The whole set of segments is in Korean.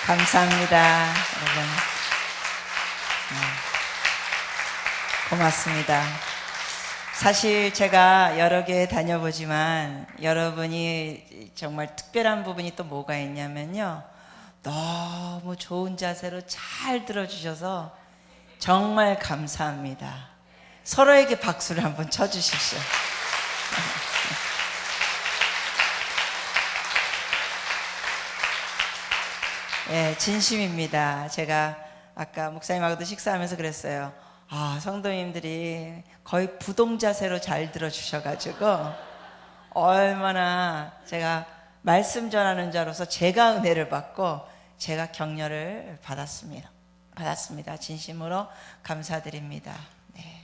감사합니다, 여러분. 고맙습니다. 사실 제가 여러 교회 다녀보지만 여러분이 정말 특별한 부분이 또 뭐가 있냐면요, 너무 좋은 자세로 잘 들어주셔서 정말 감사합니다. 서로에게 박수를 한번 쳐주십시오. 예, 진심입니다. 제가 아까 목사님하고도 식사하면서 그랬어요. 성도님들이 거의 부동자세로 잘 들어주셔가지고 얼마나 제가 말씀 전하는 자로서 제가 은혜를 받고 제가 격려를 받았습니다. 진심으로 감사드립니다. 네.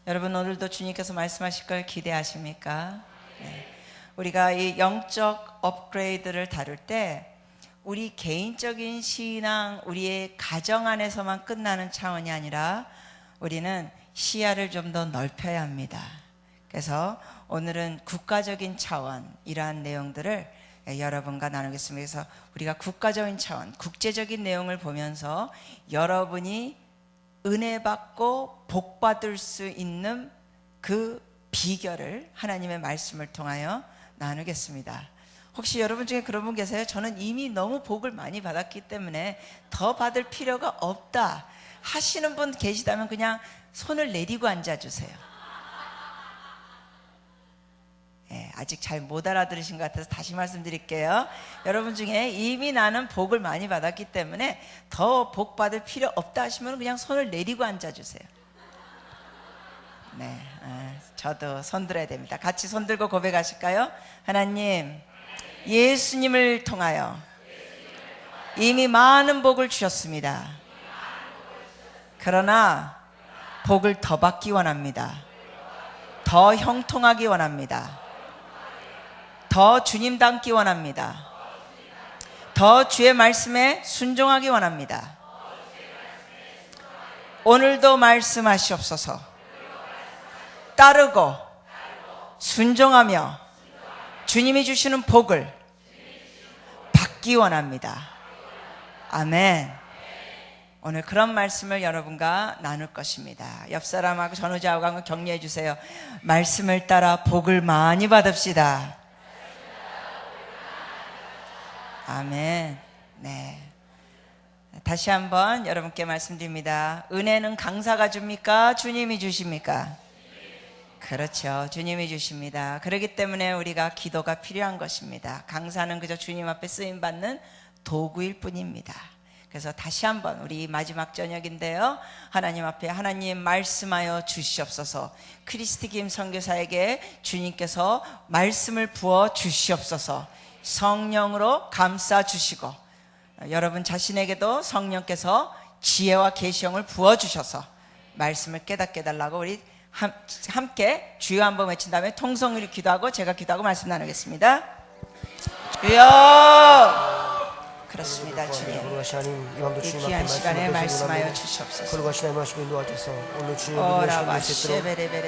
여러분, 오늘도 주님께서 말씀하실 걸 기대하십니까? 네. 우리가 이 영적 업그레이드를 다룰 때 우리 개인적인 신앙, 우리의 가정 안에서만 끝나는 차원이 아니라 우리는 시야를 좀 더 넓혀야 합니다. 그래서 오늘은 국가적인 차원, 이러한 내용들을 여러분과 나누겠습니다. 그래서 우리가 국가적인 차원, 국제적인 내용을 보면서 여러분이 은혜 받고 복 받을 수 있는 그 비결을 하나님의 말씀을 통하여 나누겠습니다. 혹시 여러분 중에 그런 분 계세요? 저는 이미 너무 복을 많이 받았기 때문에 더 받을 필요가 없다 하시는 분 계시다면 그냥 손을 내리고 앉아주세요. 네, 아직 잘 못 알아들으신 것 같아서 다시 말씀드릴게요. 여러분 중에 이미 나는 복을 많이 받았기 때문에 더 복 받을 필요 없다 하시면 그냥 손을 내리고 앉아주세요. 네, 저도 손 들어야 됩니다. 같이 손 들고 고백하실까요? 하나님, 예수님을 통하여 이미 많은 복을 주셨습니다. 그러나 복을 더 받기 원합니다. 더 형통하기 원합니다. 더 주님 닮기 원합니다. 더 주의 말씀에 순종하기 원합니다. 오늘도 말씀하시옵소서. 따르고 순종하며 주님이 주시는 복을 받기 원합니다. 아멘. 오늘 그런 말씀을 여러분과 나눌 것입니다. 옆 사람하고 전우자하고 한번 격려해 주세요. 말씀을 따라 복을 많이 받읍시다. 아멘. 네. 다시 한번 여러분께 말씀드립니다. 은혜는 강사가 줍니까? 주님이 주십니까? 그렇죠. 주님이 주십니다. 그렇기 때문에 우리가 기도가 필요한 것입니다. 강사는 그저 주님 앞에 쓰임받는 도구일 뿐입니다. 그래서 다시 한번 우리 마지막 저녁인데요, 하나님 앞에 하나님 말씀하여 주시옵소서. 크리스티 김 선교사에게 주님께서 말씀을 부어 주시옵소서. 성령으로 감싸 주시고 여러분 자신에게도 성령께서 지혜와 계시형을 부어 주셔서 말씀을 깨닫게 해달라고 우리 함께 주여 한번 외친 다음에 통성으로 기도하고 제가 기도하고 말씀 나누겠습니다. 주여. 그렇습니다. 주님, 이 귀한 시간에 말씀하여 주시옵소서.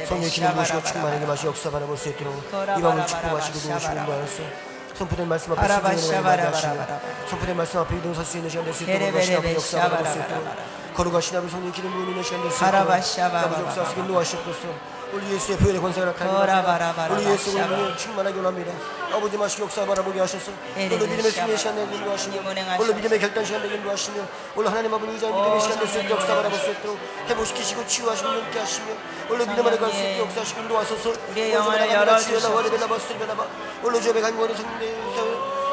성령의 기름 부으시고 충만하게 마시 역사 바라볼 수 있도록 이 밤을 축복하시고 도우시는 거였소. 선포된 말씀 앞에 순종하시며 선포된 말씀 앞에 이동 설 수 있는 시간 될 수 있도록 거룩하신 앞에 역사 바라볼 수 있도록 거룩하신 앞에 성령 기름 부으는 시간 될 수 있도록 아버지 역사하시고 인도하시옵소서. 우리 예수의 표현의 권세가 나타납니다. 우리 예수의 능력을 충만하게 원합니다. 아버지 마시고 역사 바라보게 하셔서 오늘 믿음의 승리의 시간 되게 인도하시며 오늘 믿음의 결단 시간 되게 인도하시며 오늘 하나님 아버지 의지한 믿음의 시간 될 수 있도록 역사 바라볼 수 있도록 회복시키시고 치유하시고 용케 하시며 오늘 믿음 안에 갈 수 있도록 역사하시고 인도하소서. 우리의 영혼을 열어주셔서 오늘 주의 간구하는 성령의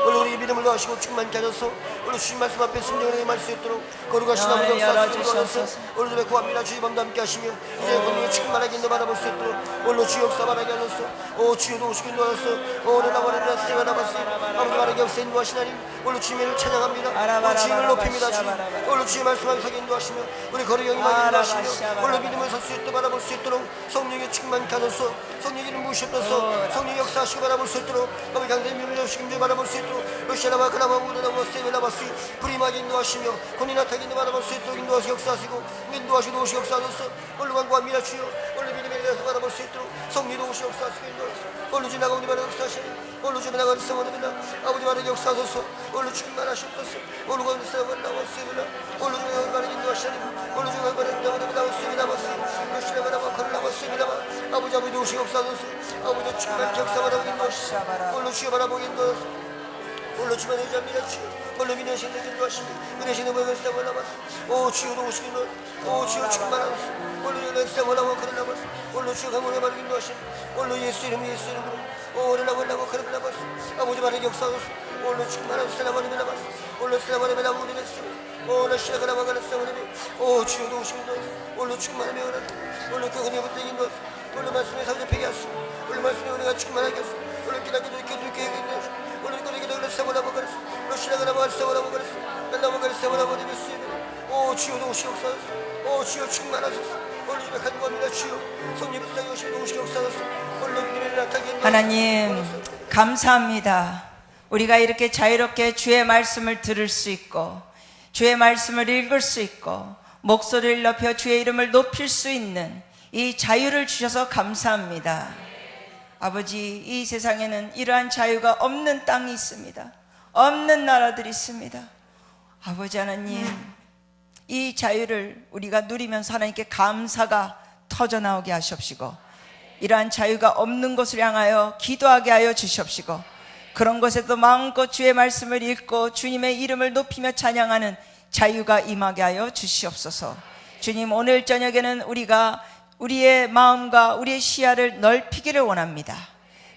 오늘 우리 믿음을 더하시고 충만케 하셔서 오늘 주신 말씀 앞에 순종하게 말 수 있도록 거룩하신 아버지 역사하시고 오늘 주의 구합니다. 주의 밤도 함께 하시며 이제 권능이 충만하게 인도 바라볼 수 있도록 오늘 주의 역사 바라게 하셔서 오 주여도 오시고 인도하셔서 오늘 나와라 세와 나바시 아버지 바라게 역사 인도하시나니 오늘 주님을 찬양합니다. 오늘 주님을 높입니다. 주님 오늘 주의 말씀 앞에 서게 인도하시며 우리 거룩의 영광을 인도하시며 오늘 믿음을 설 수 있도록 바라볼 수 있도록 성령의 충만케 하셔서 성령의 이름 부으셨소서. 성령의 역사하시고 바라볼 수 있도록 아버지 강대의 믿음을 주시고 바라볼 수 있도록 러시아나바 그나마 우르나바 세베나바시 불임하게 인도하시며 권위나타게 인도 바라볼 수 있도록 인도하시 역사하시고 인도하시고 도우시 역사하소서. 오늘 광고합니다. 주여 오늘 믿음의 대해서 바라볼 수 있도록 성리로 오시옵소서. 오늘 지나가 우리 바로 역사하시니 오늘 좀 나가는 성원입니다. 아버지 바로 역사하소서. 오늘 주님만 하시옵소서. 오늘 거기 세월 나왔습니다. 오늘 좀 나가는 바로 인도하시니 오늘 좀 나가는 바로 나왔습니다. 열심히 바라봐 걸어 나왔습니다. 아버지 아버지 오시옵소서. 아버지 주님만 역사 바라보기 인도하시니 오늘 주여 바라보기 인도하소서. 오늘 주만 의지합니다. 주여 오늘 민혜신의 인도하시니 민혜신의 모양을 세월 남았어. 오 주여도 오시기 너. 오 주여 충만하소서. 오늘 연애 세월 나와 걸어 남았어. 오늘 주여 강원의 바로 인도하시니 오늘 예수 이름으로 오늘 나고 걸어 남았어. 아버지 바로 역사하소서. 오늘 충만한 세나버림이 남았어. 오늘 세나버림이 나고 우리 냈습니다. 오늘 시작을 하고 가는 세월님이 오 주여도 오시기 너. 오늘 충만한 명을 오늘 그 흔히 붙들긴 너. 오늘 말씀에 사부잡히게 하소서. 오늘 말씀에 우리가 충만하게 하소서. 오늘 기다리도 이렇게 누게 해주소서. 오늘 거리기도 세월하고 그랬어. 러시아가 나와 세월하고 그랬어. 날라고 그랬어. 세월하고 되겠습니다. 오 주여도 오시옵소서. 오 주여 충만하소서. 오늘 집에 가는 겁니다. 주여 성령 불쌍히 오시면 오시옵소서. 오늘 믿음이 나타나게 하나님 감사합니다. 우리가 이렇게 자유롭게 주의 말씀을 들을 수 있고 주의 말씀을 읽을 수 있고 목소리를 높여 주의 이름을 높일 수 있는 이 자유를 주셔서 감사합니다. 아버지, 이 세상에는 이러한 자유가 없는 땅이 있습니다. 없는 나라들이 있습니다. 아버지 하나님, 이 자유를 우리가 누리면서 하나님께 감사가 터져나오게 하시옵시고 이러한 자유가 없는 곳을 향하여 기도하게 하여 주시옵시고 그런 곳에도 마음껏 주의 말씀을 읽고 주님의 이름을 높이며 찬양하는 자유가 임하게 하여 주시옵소서. 주님, 오늘 저녁에는 우리가 우리의 마음과 우리의 시야를 넓히기를 원합니다.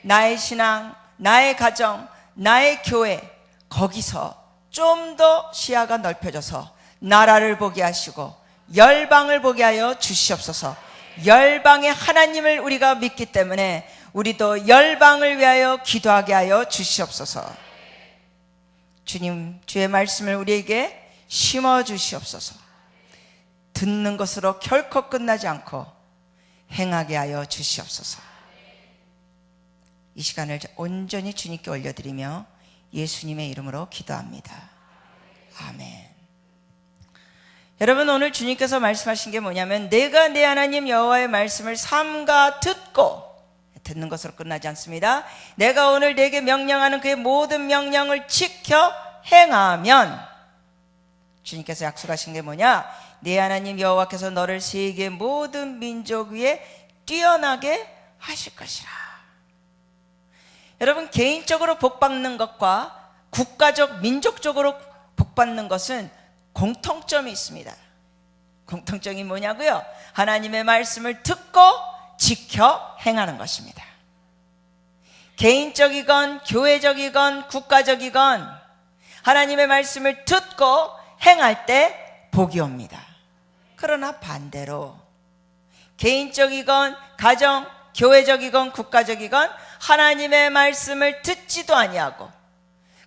나의 신앙, 나의 가정, 나의 교회, 거기서 좀 더 시야가 넓혀져서 나라를 보게 하시고 열방을 보게 하여 주시옵소서. 열방의 하나님을 우리가 믿기 때문에 우리도 열방을 위하여 기도하게 하여 주시옵소서. 주님, 주의 말씀을 우리에게 심어 주시옵소서. 듣는 것으로 결코 끝나지 않고 행하게 하여 주시옵소서. 이 시간을 온전히 주님께 올려드리며 예수님의 이름으로 기도합니다. 아멘. 여러분, 오늘 주님께서 말씀하신 게 뭐냐면 내가 내 하나님 여호와의 말씀을 삼가 듣고, 듣는 것으로 끝나지 않습니다. 내가 오늘 내게 명령하는 그의 모든 명령을 지켜 행하면, 주님께서 약속하신 게 뭐냐? 내 하나님 여호와께서 너를 세계 모든 민족 위에 뛰어나게 하실 것이라. 여러분, 개인적으로 복받는 것과 국가적, 민족적으로 복받는 것은 공통점이 있습니다. 공통점이 뭐냐고요? 하나님의 말씀을 듣고 지켜 행하는 것입니다. 개인적이건 교회적이건 국가적이건 하나님의 말씀을 듣고 행할 때 복이 옵니다. 그러나 반대로 개인적이건 가정, 교회적이건 국가적이건 하나님의 말씀을 듣지도 아니하고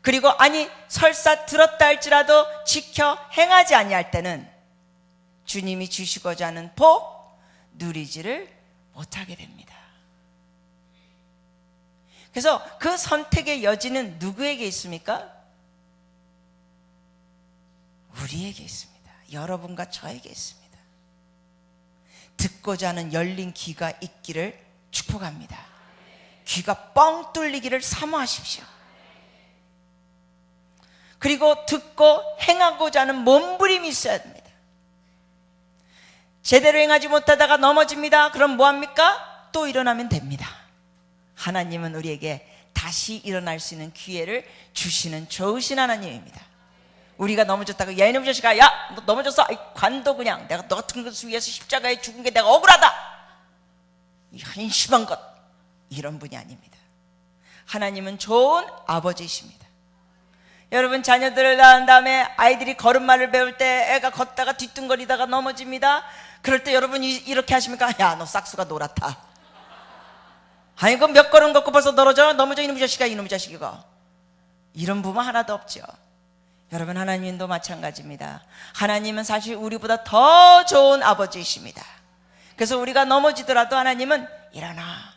그리고 아니 설사 들었다 할지라도 지켜 행하지 아니할 때는 주님이 주시고자 하는 복 누리지를 못하게 됩니다. 그래서 그 선택의 여지는 누구에게 있습니까? 우리에게 있습니다. 여러분과 저에게 있습니다. 듣고자 하는 열린 귀가 있기를 축복합니다. 귀가 뻥 뚫리기를 사모하십시오. 그리고 듣고 행하고자 하는 몸부림이 있어야 됩니다. 제대로 행하지 못하다가 넘어집니다. 그럼 뭐합니까? 또 일어나면 됩니다. 하나님은 우리에게 다시 일어날 수 있는 기회를 주시는 좋으신 하나님입니다. 우리가 넘어졌다고 야 이놈 자식아, 야 너 넘어졌어, 아이, 관도 그냥 내가 너 같은 것을 위해서 십자가에 죽은 게 내가 억울하다, 이 한심한 것, 이런 분이 아닙니다. 하나님은 좋은 아버지이십니다. 여러분, 자녀들을 낳은 다음에 아이들이 걸음마를 배울 때 애가 걷다가 뒤뚱거리다가 넘어집니다. 그럴 때 여러분이 이렇게 하십니까? 야 너 싹수가 노랗다. 아니 그 몇 걸음 걷고 벌써 넘어져 이놈의 자식아, 이놈의 자식이가. 이런 부모 하나도 없죠. 여러분, 하나님도 마찬가지입니다. 하나님은 사실 우리보다 더 좋은 아버지이십니다. 그래서 우리가 넘어지더라도 하나님은 일어나,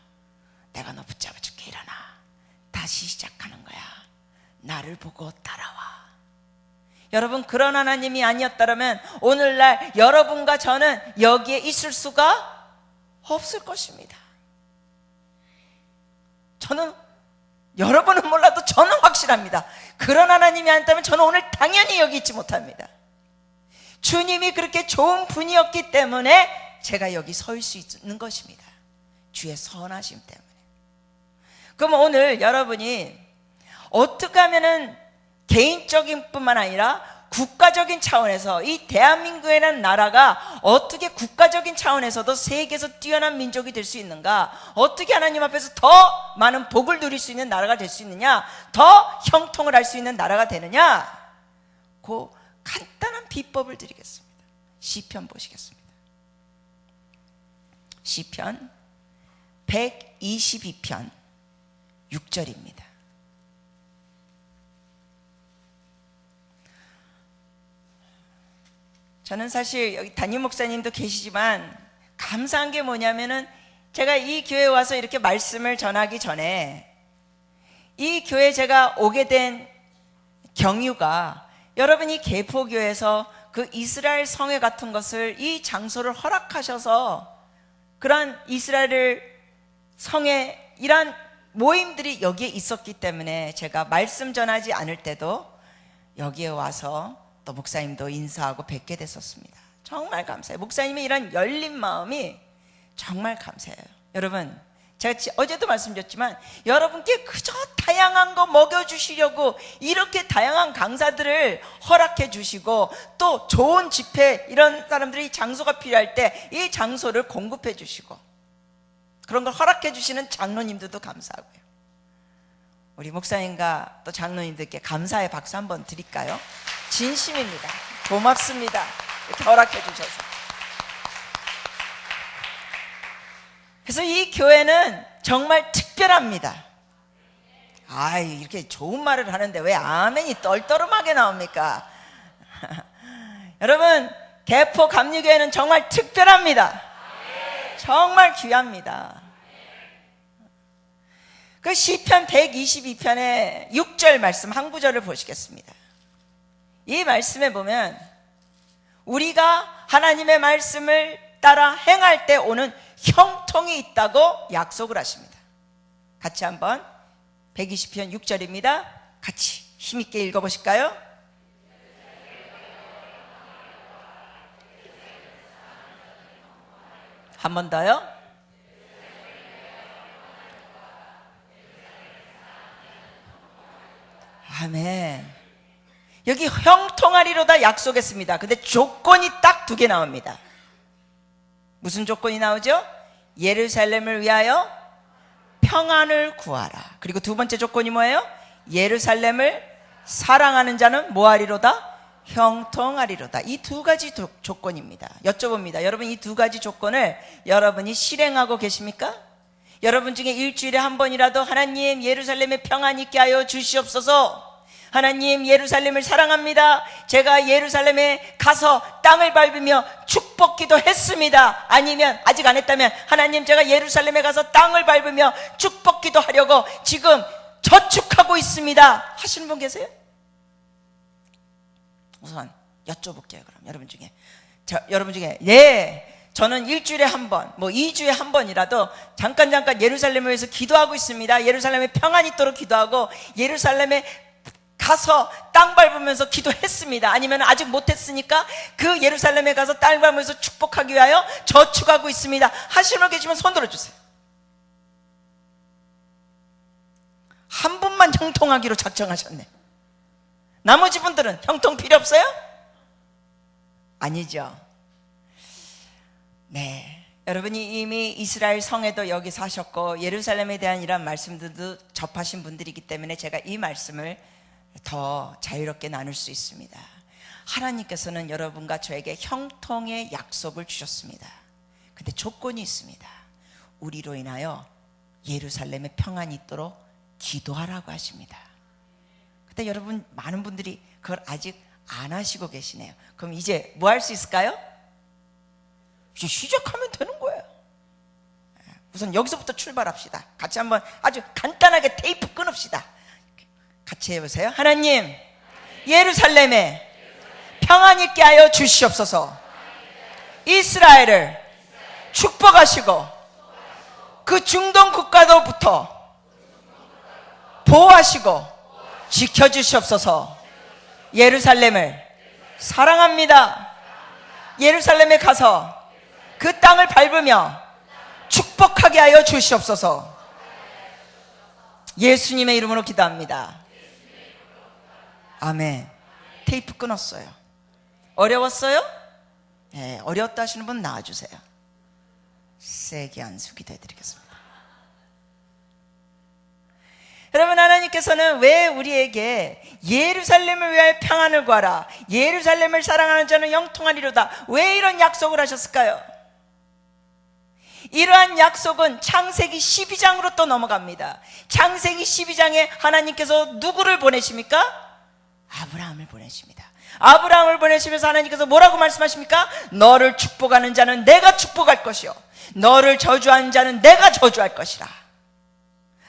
내가 너 붙잡아줄게, 일어나, 다시 시작하는 거야, 나를 보고 따라와. 여러분, 그런 하나님이 아니었다면 오늘날 여러분과 저는 여기에 있을 수가 없을 것입니다. 저는 여러분은 몰라도 저는 확실합니다. 그런 하나님이 아니다면 저는 오늘 당연히 여기 있지 못합니다. 주님이 그렇게 좋은 분이었기 때문에 제가 여기 설 수 있는 것입니다. 주의 선하심 때문에. 그럼 오늘 여러분이 어떻게 하면은 개인적인 뿐만 아니라 국가적인 차원에서 이 대한민국이라는 나라가 어떻게 국가적인 차원에서도 세계에서 뛰어난 민족이 될 수 있는가, 어떻게 하나님 앞에서 더 많은 복을 누릴 수 있는 나라가 될 수 있느냐, 더 형통을 할 수 있는 나라가 되느냐, 그 간단한 비법을 드리겠습니다. 시편 보시겠습니다. 시편 122편 6절입니다. 저는 사실 여기 담임 목사님도 계시지만 감사한 게 뭐냐면은 제가 이 교회에 와서 이렇게 말씀을 전하기 전에 이 교회에 제가 오게 된 경유가 여러분이 계포교회에서 그 이스라엘 성회 같은 것을 이 장소를 허락하셔서 그런 이스라엘 성회 이런 모임들이 여기에 있었기 때문에 제가 말씀 전하지 않을 때도 여기에 와서 또 목사님도 인사하고 뵙게 됐었습니다. 정말 감사해요. 목사님의 이런 열린 마음이 정말 감사해요. 여러분, 제가 어제도 말씀드렸지만 여러분께 그저 다양한 거 먹여주시려고 이렇게 다양한 강사들을 허락해 주시고 또 좋은 집회 이런 사람들이 장소가 필요할 때 이 장소를 공급해 주시고 그런 걸 허락해 주시는 장로님들도 감사하고요. 우리 목사님과 또 장로님들께 감사의 박수 한번 드릴까요? 진심입니다. 고맙습니다. 이렇게 허락해 주셔서. 그래서 이 교회는 정말 특별합니다. 이렇게 좋은 말을 하는데 왜 아멘이 떨떠름하게 나옵니까? 여러분, 개포 감리교회는 정말 특별합니다. 정말 귀합니다. 그 시편 122편의 6절 말씀 한 구절을 보시겠습니다. 이 말씀에 보면 우리가 하나님의 말씀을 따라 행할 때 오는 형통이 있다고 약속을 하십니다. 같이 한번 120편 6절입니다. 같이 힘있게 읽어보실까요? 한 번 더요. 아멘. 여기 형통하리로다 약속했습니다. 근데 조건이 딱 2개 나옵니다. 무슨 조건이 나오죠? 예루살렘을 위하여 평안을 구하라. 그리고 2번째 조건이 뭐예요? 예루살렘을 사랑하는 자는 뭐하리로다? 형통하리로다. 이 2가지 조건입니다. 여쭤봅니다. 여러분, 이 2가지 조건을 여러분이 실행하고 계십니까? 여러분 중에 일주일에 한 번이라도 하나님 예루살렘에 평안 있게 하여 주시옵소서, 하나님 예루살렘을 사랑합니다, 제가 예루살렘에 가서 땅을 밟으며 축복기도 했습니다, 아니면 아직 안 했다면 하나님 제가 예루살렘에 가서 땅을 밟으며 축복기도 하려고 지금 저축하고 있습니다 하시는 분 계세요? 우선 여쭤볼게요. 그럼 여러분 중에 예, 저는 일주일에 한 번, 2주에 한 번이라도 잠깐 예루살렘을 위해서 기도하고 있습니다, 예루살렘에 평안이 있도록 기도하고 예루살렘에 가서 땅 밟으면서 기도했습니다, 아니면 아직 못했으니까 그 예루살렘에 가서 땅 밟으면서 축복하기 위하여 저축하고 있습니다 하시는 분 계시면 손 들어주세요. 한 분만 형통하기로 작정하셨네. 나머지 분들은 형통 필요 없어요? 아니죠. 네, 여러분이 이미 이스라엘 성에도 여기 사셨고 예루살렘에 대한 이런 말씀들도 접하신 분들이기 때문에 제가 이 말씀을 더 자유롭게 나눌 수 있습니다. 하나님께서는 여러분과 저에게 형통의 약속을 주셨습니다. 근데 조건이 있습니다. 우리로 인하여 예루살렘에 평안이 있도록 기도하라고 하십니다. 근데 여러분, 많은 분들이 그걸 아직 안 하시고 계시네요. 그럼 이제 뭐 할 수 있을까요? 이제 시작하면 되는 거예요. 우선 여기서부터 출발합시다. 같이 한번 아주 간단하게 테이프 끊읍시다. 같이 해보세요. 하나님, 예루살렘에 평안 있게 하여 주시옵소서. 이스라엘을 축복하시고 그 중동 국가로부터 보호하시고 지켜주시옵소서. 예루살렘을 사랑합니다. 예루살렘에 가서 그 땅을 밟으며 축복하게 하여 주시옵소서. 예수님의 이름으로 기도합니다. 아멘. 테이프 끊었어요. 어려웠어요? 네, 어려웠다 하시는 분 나와주세요. 세게 안수 기도해드리겠습니다. 여러분, 하나님께서는 왜 우리에게 예루살렘을 위하여 평안을 구하라, 예루살렘을 사랑하는 자는 영통하리로다, 왜 이런 약속을 하셨을까요? 이러한 약속은 창세기 12장으로 또 넘어갑니다. 창세기 12장에 하나님께서 누구를 보내십니까? 아브라함을 보내십니다. 아브라함을 보내시면서 하나님께서 뭐라고 말씀하십니까? 너를 축복하는 자는 내가 축복할 것이요, 너를 저주하는 자는 내가 저주할 것이라.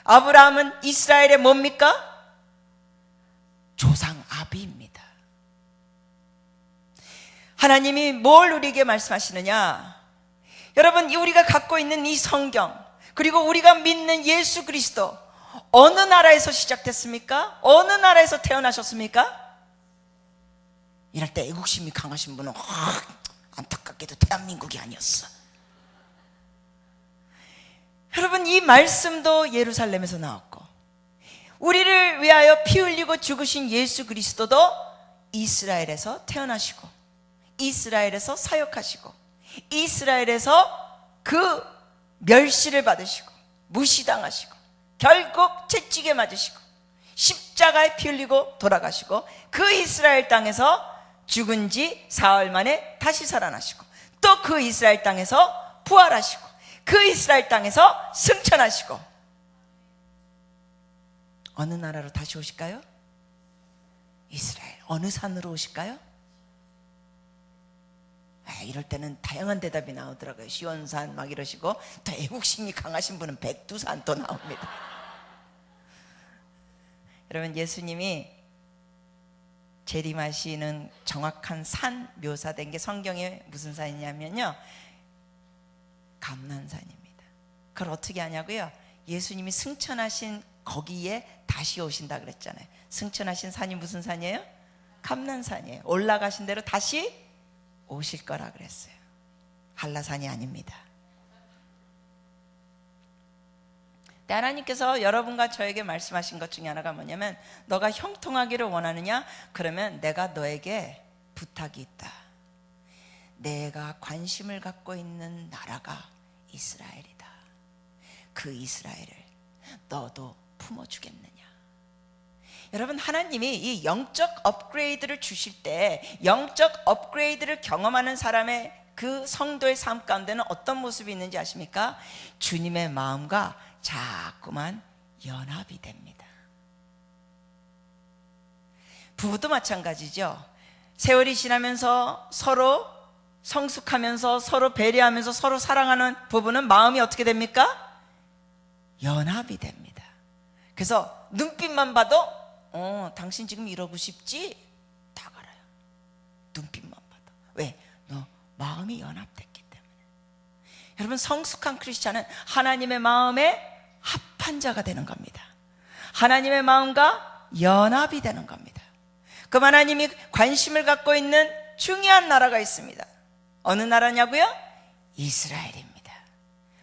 아브라함은 이스라엘의 뭡니까? 조상 아비입니다. 하나님이 뭘 우리에게 말씀하시느냐? 여러분, 우리가 갖고 있는 이 성경, 그리고 우리가 믿는 예수 그리스도, 어느 나라에서 시작됐습니까? 어느 나라에서 태어나셨습니까? 이럴 때 애국심이 강하신 분은 안타깝게도 대한민국이 아니었어. 여러분, 이 말씀도 예루살렘에서 나왔고, 우리를 위하여 피 흘리고 죽으신 예수 그리스도도 이스라엘에서 태어나시고, 이스라엘에서 사역하시고, 이스라엘에서 그 멸시를 받으시고 무시당하시고 결국 채찍에 맞으시고 십자가에 피 흘리고 돌아가시고, 그 이스라엘 땅에서 죽은 지 사흘 만에 다시 살아나시고, 또 그 이스라엘 땅에서 부활하시고, 그 이스라엘 땅에서 승천하시고, 어느 나라로 다시 오실까요? 이스라엘. 어느 산으로 오실까요? 이럴 때는 다양한 대답이 나오더라고요. 시온산 막 이러시고, 또 애국심이 강하신 분은 백두산 또 나옵니다. 여러분, 예수님이 재림하시는 정확한 산 묘사된 게 성경에 무슨 산이냐면요, 감난산입니다. 그걸 어떻게 하냐고요? 예수님이 승천하신 거기에 다시 오신다 그랬잖아요. 승천하신 산이 무슨 산이에요? 감난산이에요. 올라가신 대로 다시 오실 거라 그랬어요. 한라산이 아닙니다. 근데 하나님께서 여러분과 저에게 말씀하신 것 중에 하나가 뭐냐면, 너가 형통하기를 원하느냐? 그러면 내가 너에게 부탁이 있다. 내가 관심을 갖고 있는 나라가 이스라엘이다. 그 이스라엘을 너도 품어주겠느냐? 여러분, 하나님이 이 영적 업그레이드를 주실 때, 영적 업그레이드를 경험하는 사람의 그 성도의 삶 가운데는 어떤 모습이 있는지 아십니까? 주님의 마음과 자꾸만 연합이 됩니다. 부부도 마찬가지죠. 세월이 지나면서 서로 성숙하면서 서로 배려하면서 서로 사랑하는 부부는 마음이 어떻게 됩니까? 연합이 됩니다. 그래서 눈빛만 봐도 당신 지금 이러고 싶지? 다 알아요. 눈빛만 봐도. 왜? 너 마음이 연합됐기 때문에. 여러분, 성숙한 크리스찬은 하나님의 마음에 합한 자가 되는 겁니다. 하나님의 마음과 연합이 되는 겁니다. 그럼 하나님이 관심을 갖고 있는 중요한 나라가 있습니다. 어느 나라냐고요? 이스라엘입니다.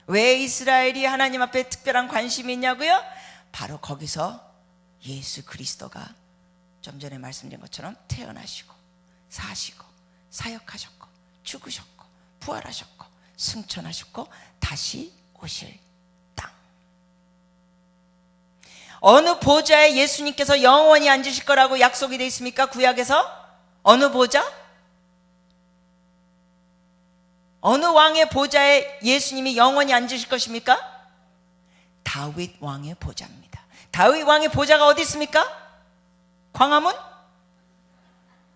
왜 이스라엘이 하나님 앞에 특별한 관심이 있냐고요? 바로 거기서 예수 그리스도가 좀 전에 말씀드린 것처럼 태어나시고 사시고 사역하셨고 죽으셨고 부활하셨고 승천하셨고 다시 오실 땅. 어느 보좌에 예수님께서 영원히 앉으실 거라고 약속이 되어 있습니까? 구약에서? 어느 보좌? 어느 왕의 보좌에 예수님이 영원히 앉으실 것입니까? 다윗 왕의 보좌입니다. 다윗 왕의 보좌가 어디 있습니까? 광화문?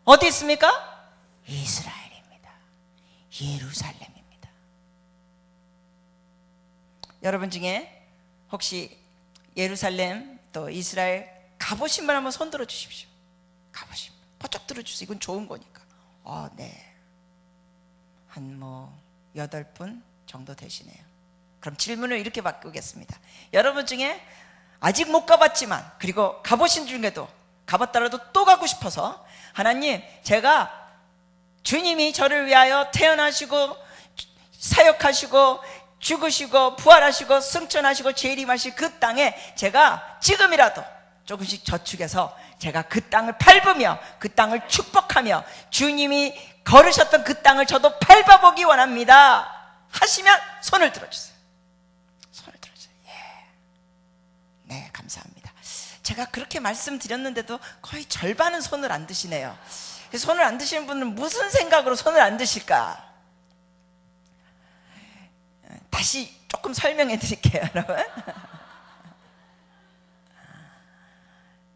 어디 있습니까? 이스라엘입니다. 예루살렘입니다. 여러분 중에 혹시 예루살렘 또 이스라엘 가보신 분 한번 손 들어 주십시오. 가보신 분 버쩍 들어주세요. 이건 좋은 거니까. 네. 한 8분 정도 되시네요. 그럼 질문을 이렇게 바꾸겠습니다. 여러분 중에 아직 못 가봤지만, 그리고 가보신 중에도 가봤더라도 또 가고 싶어서, 하나님, 제가 주님이 저를 위하여 태어나시고 사역하시고 죽으시고 부활하시고 승천하시고 재림하실 그 땅에 제가 지금이라도 조금씩 저축해서 제가 그 땅을 밟으며 그 땅을 축복하며 주님이 걸으셨던 그 땅을 저도 밟아보기 원합니다 하시면 손을 들어주세요. 손을 들어주세요. 예. 네, 감사합니다. 제가 그렇게 말씀드렸는데도 거의 절반은 손을 안 드시네요. 손을 안 드시는 분은 무슨 생각으로 손을 안 드실까? 다시 조금 설명해 드릴게요, 여러분.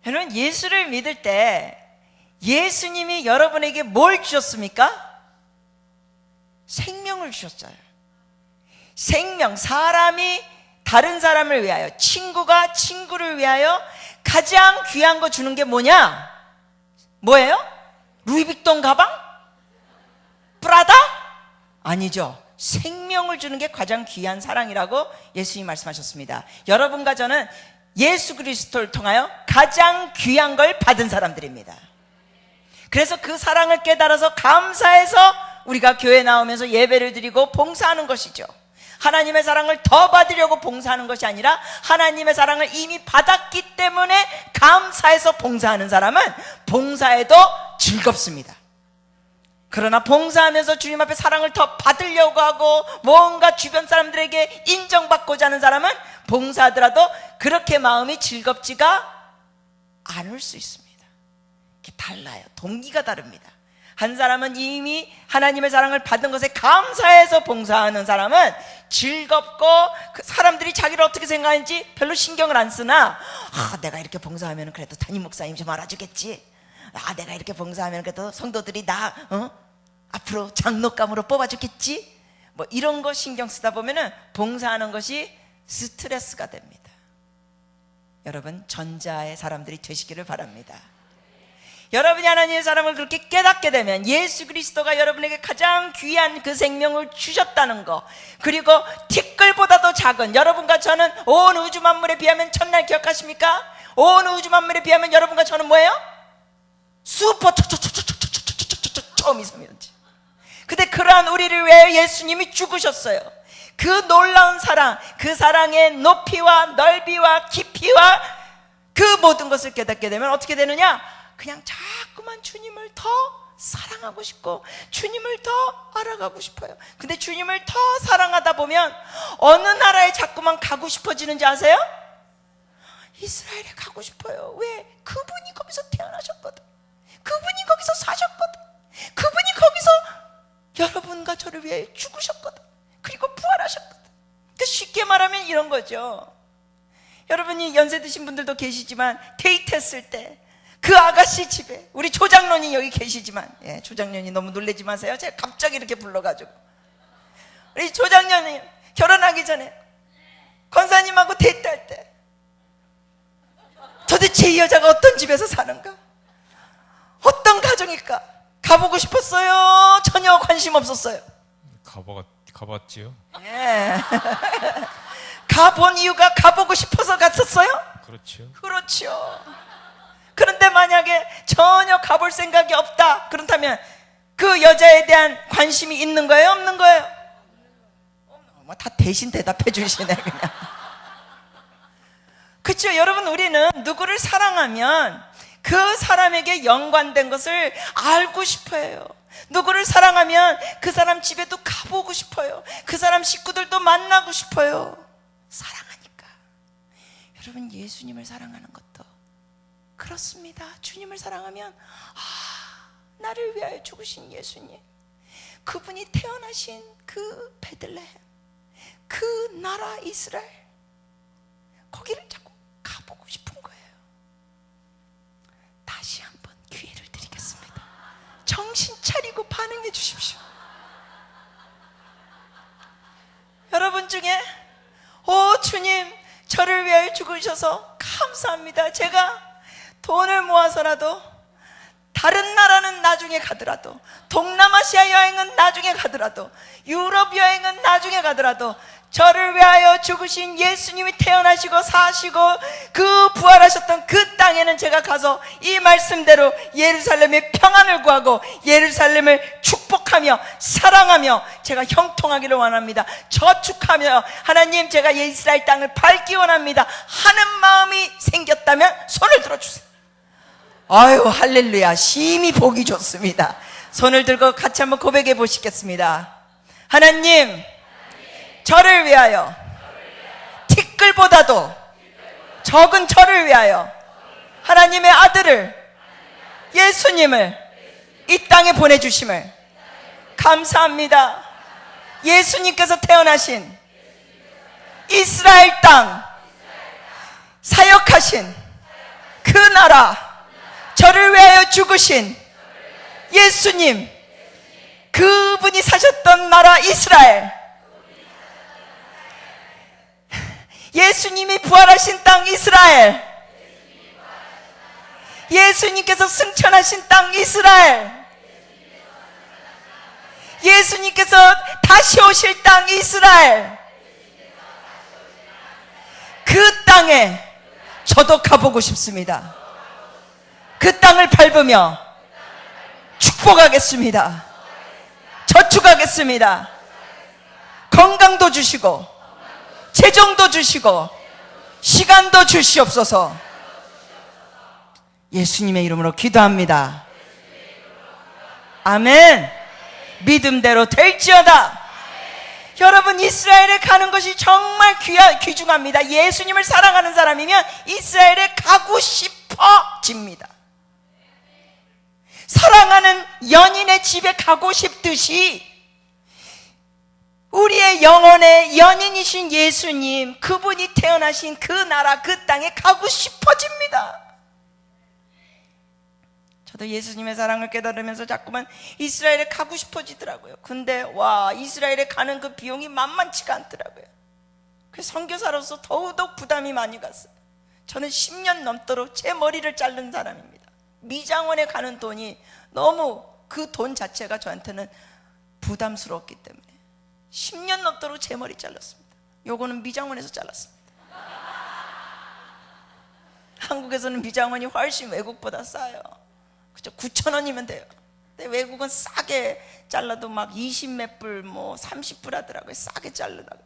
여러분, 예수를 믿을 때 예수님이 여러분에게 뭘 주셨습니까? 생명을 주셨어요. 생명, 사람이 다른 사람을 위하여, 친구가 친구를 위하여 가장 귀한 거 주는 게 뭐냐? 뭐예요? 루이비통 가방? 프라다? 아니죠. 생명을 주는 게 가장 귀한 사랑이라고 예수님이 말씀하셨습니다. 여러분과 저는 예수 그리스도를 통하여 가장 귀한 걸 받은 사람들입니다. 그래서 그 사랑을 깨달아서 감사해서 우리가 교회 나오면서 예배를 드리고 봉사하는 것이죠. 하나님의 사랑을 더 받으려고 봉사하는 것이 아니라 하나님의 사랑을 이미 받았기 때문에 감사해서 봉사하는 사람은 봉사에도 즐겁습니다. 그러나 봉사하면서 주님 앞에 사랑을 더 받으려고 하고 뭔가 주변 사람들에게 인정받고자 하는 사람은 봉사하더라도 그렇게 마음이 즐겁지가 않을 수 있습니다. 이게 달라요. 동기가 다릅니다. 한 사람은 이미 하나님의 사랑을 받은 것에 감사해서 봉사하는 사람은 즐겁고 그 사람들이 자기를 어떻게 생각하는지 별로 신경을 안 쓰나, 내가 이렇게 봉사하면 그래도 담임 목사님 좀 알아주겠지, 내가 이렇게 봉사하면 그래도 성도들이 나 앞으로 장로감으로 뽑아주겠지, 뭐 이런 거 신경 쓰다 보면은 봉사하는 것이 스트레스가 됩니다. 여러분, 전자의 사람들이 되시기를 바랍니다. 여러분이 하나님의 사랑을 그렇게 깨닫게 되면 예수 그리스도가 여러분에게 가장 귀한 그 생명을 주셨다는 거, 그리고 티끌보다도 작은, 여러분과 저는 온 우주 만물에 비하면 첫날 기억하십니까? 온 우주 만물에 비하면 여러분과 저는 뭐예요? 슈퍼 처음이십니다. 근데 그러한 우리를 위해 예수님이 죽으셨어요. 그 놀라운 사랑, 그 사랑의 높이와 넓이와 깊이와 그 모든 것을 깨닫게 되면 어떻게 되느냐? 그냥 자꾸만 주님을 더 사랑하고 싶고 주님을 더 알아가고 싶어요. 근데 주님을 더 사랑하다 보면 어느 나라에 자꾸만 가고 싶어지는지 아세요? 이스라엘에 가고 싶어요. 왜? 그분이 거기서 태어나셨거든. 그분이 거기서 사셨거든. 그분이 거기서 여러분과 저를 위해 죽으셨거든. 그리고 부활하셨거든. 그러니까 쉽게 말하면 이런 거죠. 여러분이 연세 드신 분들도 계시지만 데이트했을 때 그 아가씨 집에, 우리 조장로님 여기 계시지만, 조장로님 너무 놀라지 마세요. 제가 갑자기 이렇게 불러가지고, 우리 조장로님 결혼하기 전에 권사님하고 데이트할 때 도대체 이 여자가 어떤 집에서 사는가, 어떤 가정일까 가보고 싶었어요? 전혀 관심 없었어요? 가봤지요. 가본 이유가 가보고 싶어서 갔었어요? 그렇죠. 그렇죠. 그런데 만약에 전혀 가볼 생각이 없다 그렇다면 그 여자에 대한 관심이 있는 거예요? 없는 거예요? 다 대신 대답해 주시네 그냥. 그렇죠. 여러분, 우리는 누구를 사랑하면 그 사람에게 연관된 것을 알고 싶어요. 누구를 사랑하면 그 사람 집에도 가보고 싶어요. 그 사람 식구들도 만나고 싶어요. 사랑하니까. 여러분, 예수님을 사랑하는 것도 그렇습니다. 주님을 사랑하면 나를 위하여 죽으신 예수님, 그분이 태어나신 그 베들레헴, 그 나라 이스라엘, 거기를 자꾸 가보고 싶은 거예요. 다시 한번 기회를 드리겠습니다. 정신 차리고 반응해 주십시오. 여러분 중에 주님, 저를 위하여 죽으셔서 감사합니다. 제가 돈을 모아서라도 다 다른 나라는 나중에 가더라도, 동남아시아 여행은 나중에 가더라도, 유럽 여행은 나중에 가더라도 저를 위하여 죽으신 예수님이 태어나시고 사시고 그 부활하셨던 그 땅에는 제가 가서 이 말씀대로 예루살렘의 평안을 구하고 예루살렘을 축복하며 사랑하며 제가 형통하기를 원합니다. 저축하며 하나님, 제가 이스라엘 땅을 밟기 원합니다 하는 마음이 생겼다면 손을 들어주세요. 아유, 할렐루야. 심히 보기 좋습니다. 손을 들고 같이 한번 고백해 보시겠습니다. 하나님, 저를 위하여 티끌보다도 적은 저를 위하여 하나님의 아들을, 예수님을 이 땅에 보내주심을 감사합니다. 예수님께서 태어나신 이스라엘 땅, 사역하신 그 나라, 저를 위하여 죽으신 예수님, 그분이 사셨던 나라 이스라엘, 예수님이 부활하신 땅 이스라엘, 예수님께서 승천하신 땅 이스라엘, 예수님께서 다시 오실 땅 이스라엘, 그 땅에 저도 가보고 싶습니다. 그 땅을 밟으며 축복하겠습니다. 저축하겠습니다. 건강도 주시고 재정도 주시고 시간도 주시옵소서. 예수님의 이름으로 기도합니다. 아멘. 믿음대로 될지어다. 여러분, 이스라엘에 가는 것이 정말 귀중합니다. 예수님을 사랑하는 사람이면 이스라엘에 가고 싶어집니다. 사랑하는 연인의 집에 가고 싶듯이 우리의 영혼의 연인이신 예수님, 그분이 태어나신 그 나라, 그 땅에 가고 싶어집니다. 저도 예수님의 사랑을 깨달으면서 자꾸만 이스라엘에 가고 싶어지더라고요. 근데 와, 이스라엘에 가는 그 비용이 만만치가 않더라고요. 그래서 선교사로서 더더욱 부담이 많이 갔어요. 저는 10년 넘도록 제 머리를 자른 사람입니다. 미장원에 가는 돈이 너무, 그 돈 자체가 저한테는 부담스러웠기 때문에 10년 넘도록 제 머리 잘랐습니다. 요거는 미장원에서 잘랐습니다. 한국에서는 미장원이 훨씬 외국보다 싸요. 그죠? 9,000원이면 돼요. 근데 외국은 싸게 잘라도 막 20몇 불, 뭐 30불 하더라고요. 싸게 자르다고.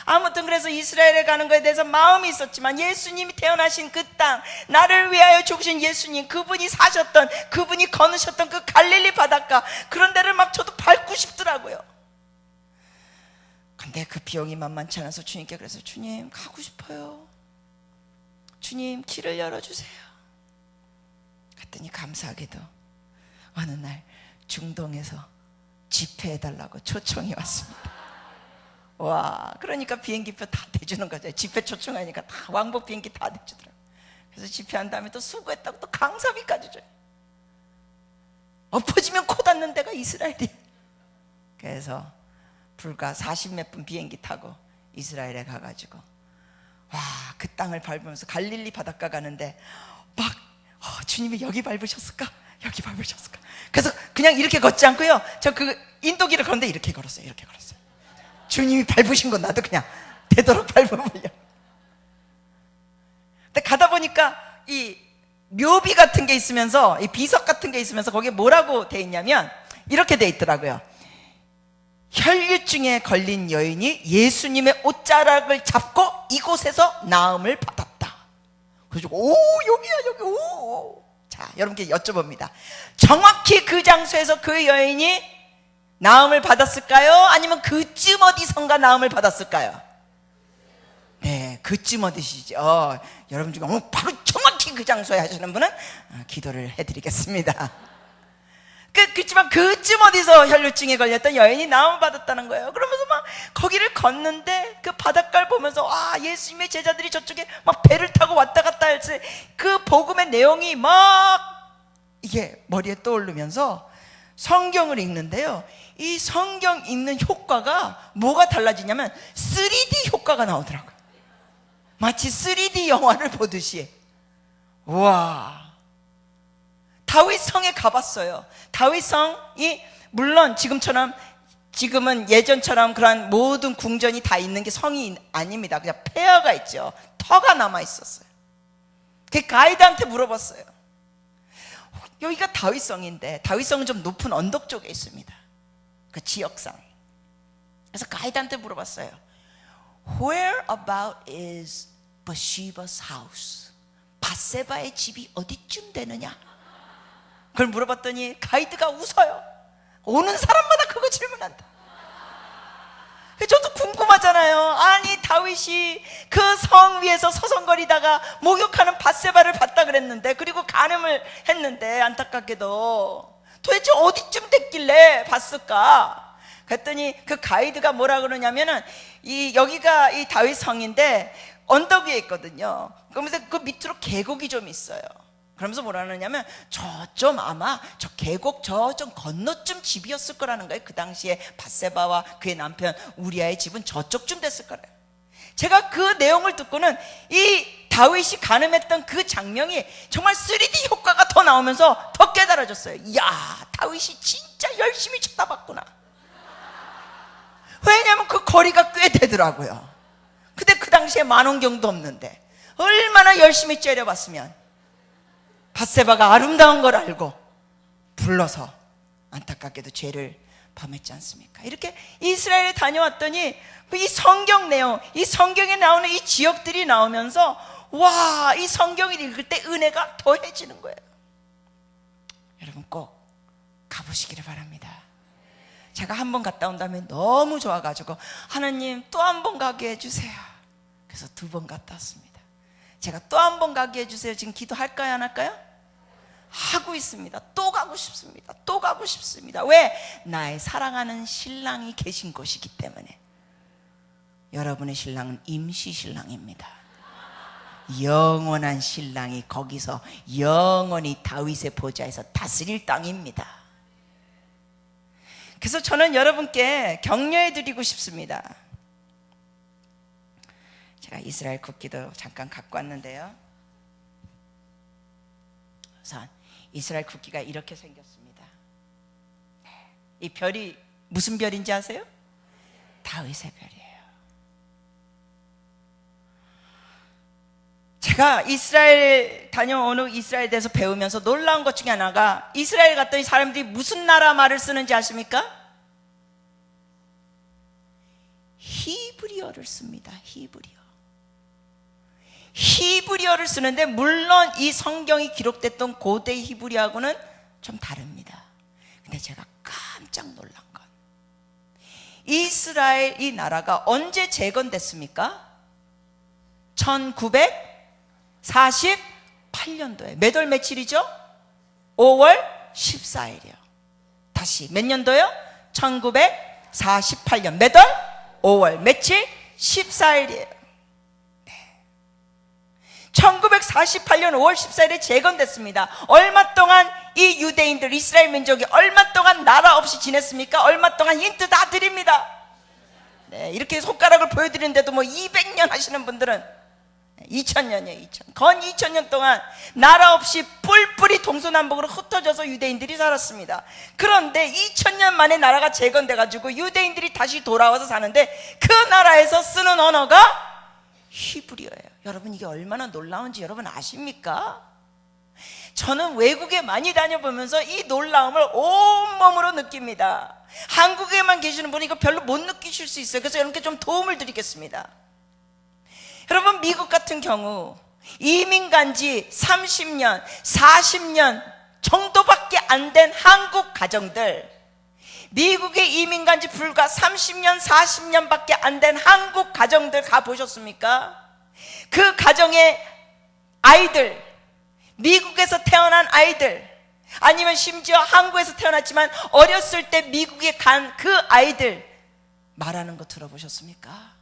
아무튼 그래서 이스라엘에 가는 것에 대해서 마음이 있었지만 예수님이 태어나신 그 땅, 나를 위하여 죽으신 예수님, 그분이 사셨던, 그분이 거느셨던 그 갈릴리 바닷가, 그런 데를 막 저도 밟고 싶더라고요. 근데 그 비용이 만만치 않아서 주님께 그래서, 주님 가고 싶어요. 주님 길을 열어주세요. 그랬더니 감사하게도 어느 날 중동에서 집회해달라고 초청이 왔습니다. 와, 그러니까 비행기표 다 대주는 거죠. 집회 초청하니까 다 왕복 비행기 다 대주더라고요. 그래서 집회한 다음에 또 수고했다고 또 강사비까지 줘요. 엎어지면 코 닿는 데가 이스라엘이에요. 그래서 불과 40몇 분 비행기 타고 이스라엘에 가가지고, 와, 그 땅을 밟으면서 갈릴리 바닷가 가는데 막 주님이 여기 밟으셨을까? 여기 밟으셨을까? 그래서 그냥 이렇게 걷지 않고요, 저 그 인도길을 걷는데 이렇게 걸었어요. 이렇게 걸었어요. 주님이 밟으신 건 나도 그냥 되도록 밟아보려. 근데 가다 보니까 이 묘비 같은 게 있으면서, 이 비석 같은 게 있으면서 거기에 뭐라고 돼 있냐면 이렇게 돼 있더라고요. 혈류증에 걸린 여인이 예수님의 옷자락을 잡고 이곳에서 나음을 받았다. 그래서 오, 여기야, 여기. 오. 자, 여러분께 여쭤봅니다. 정확히 그 장소에서 그 여인이 나음을 받았을까요? 아니면 그쯤 어디선가 나음을 받았을까요? 네, 그쯤 어디시죠? 여러분 중에 바로 정확히 그 장소에 하시는 분은 기도를 해드리겠습니다. 그렇지만 그쯤 어디서 혈류증에 걸렸던 여인이 나음을 받았다는 거예요. 그러면서 막 거기를 걷는데 그 바닷가를 보면서, 아, 예수님의 제자들이 저쪽에 막 배를 타고 왔다 갔다 할 때 그 복음의 내용이 막 이게 머리에 떠오르면서 성경을 읽는데요, 이 성경 읽는 효과가 뭐가 달라지냐면 3D 효과가 나오더라고요. 마치 3D 영화를 보듯이. 우와, 다윗성에 가봤어요. 다윗성이 물론 지금은 예전처럼 그런 모든 궁전이 다 있는 게 성이 아닙니다. 그냥 폐허가 있죠. 터가 남아 있었어요. 그 가이드한테 물어봤어요. 여기가 다윗성인데, 다윗성은 좀 높은 언덕 쪽에 있습니다. 그 지역상. 그래서 가이드한테 물어봤어요. Where about is Bathsheba's house? 밧세바의 집이 어디쯤 되느냐? 그걸 물어봤더니 가이드가 웃어요. 오는 사람마다 그거 질문한다. 저도 궁금하잖아요. 아니, 다윗이 그 성 위에서 서성거리다가 목욕하는 밧세바를 봤다 그랬는데, 그리고 간음을 했는데, 안타깝게도 도대체 어디쯤 됐길래 봤을까? 그랬더니 그 가이드가 뭐라 그러냐면은, 여기가 이 다윗 성인데 언덕 위에 있거든요. 그러면서 그 밑으로 계곡이 좀 있어요. 그러면서 뭐라 그러냐면, 저좀 아마 저 계곡 저좀 건너쯤 집이었을 거라는 거예요. 그 당시에 밧세바와 그의 남편 우리아의 집은 저쪽쯤 됐을 거래요. 제가 그 내용을 듣고는 이 다윗이 간음했던 그 장면이 정말 3D 효과가 더 나오면서 더 깨달아졌어요. 이야, 다윗이 진짜 열심히 쳐다봤구나. 왜냐하면 그 거리가 꽤 되더라고요. 근데 그 당시에 만원경도 없는데 얼마나 열심히 째려봤으면 밧세바가 아름다운 걸 알고 불러서 안타깝게도 죄를 범했지 않습니까? 이렇게 이스라엘에 다녀왔더니 이 성경 내용, 이 성경에 나오는 이 지역들이 나오면서 와, 이 성경을 읽을 때 은혜가 더해지는 거예요. 여러분 꼭 가보시기를 바랍니다. 제가 한 번 갔다 온 다음에 너무 좋아가지고 하나님 또 한 번 가게 해주세요. 그래서 2번 갔다 왔습니다. 제가 또 한 번 가게 해주세요. 지금 기도할까요, 안 할까요? 하고 있습니다. 또 가고 싶습니다. 또 가고 싶습니다. 왜? 나의 사랑하는 신랑이 계신 곳이기 때문에. 여러분의 신랑은 임시 신랑입니다. 영원한 신랑이 거기서 영원히 다윗의 보좌에서 다스릴 땅입니다. 그래서 저는 여러분께 격려해 드리고 싶습니다. 제가 이스라엘 국기도 잠깐 갖고 왔는데요. 우선 이스라엘 국기가 이렇게 생겼습니다. 이 별이 무슨 별인지 아세요? 다윗의 별이에요. 제가 이스라엘 다녀온 후 이스라엘에 대해서 배우면서 놀라운 것 중에 하나가, 이스라엘 갔더니 사람들이 무슨 나라 말을 쓰는지 아십니까? 히브리어를 씁니다. 히브리어를 쓰는데, 물론 이 성경이 기록됐던 고대 히브리어하고는 좀 다릅니다. 근데 제가 깜짝 놀란 건, 이스라엘 이 나라가 언제 재건됐습니까? 1948년도에 몇 월 며칠이죠? 5월 14일이요. 다시 몇 년도요? 1948년 몇 월? 5월 며칠? 14일이에요. 1948년 5월 14일에 재건됐습니다. 얼마 동안 이 유대인들, 이스라엘 민족이 얼마 동안 나라 없이 지냈습니까? 얼마 동안 힌트 다 드립니다. 네, 이렇게 손가락을 보여드리는데도 뭐 200년 하시는 분들은 2000년이에요. 건 2000년 동안 나라 없이 뿔뿔이 동서남북으로 흩어져서 유대인들이 살았습니다. 그런데 2000년 만에 나라가 재건돼가지고 유대인들이 다시 돌아와서 사는데, 그 나라에서 쓰는 언어가 히브리어예요. 여러분, 이게 얼마나 놀라운지 여러분 아십니까? 저는 외국에 많이 다녀보면서 이 놀라움을 온몸으로 느낍니다. 한국에만 계시는 분은 이거 별로 못 느끼실 수 있어요. 그래서 여러분께 좀 도움을 드리겠습니다. 여러분, 미국 같은 경우 이민 간 지 30년, 40년 정도밖에 안 된 한국 가정들, 미국에 이민 간 지 불과 30년, 40년밖에 안 된 한국 가정들 가보셨습니까? 그 가정의 아이들, 미국에서 태어난 아이들, 아니면 심지어 한국에서 태어났지만 어렸을 때 미국에 간 그 아이들 말하는 거 들어보셨습니까?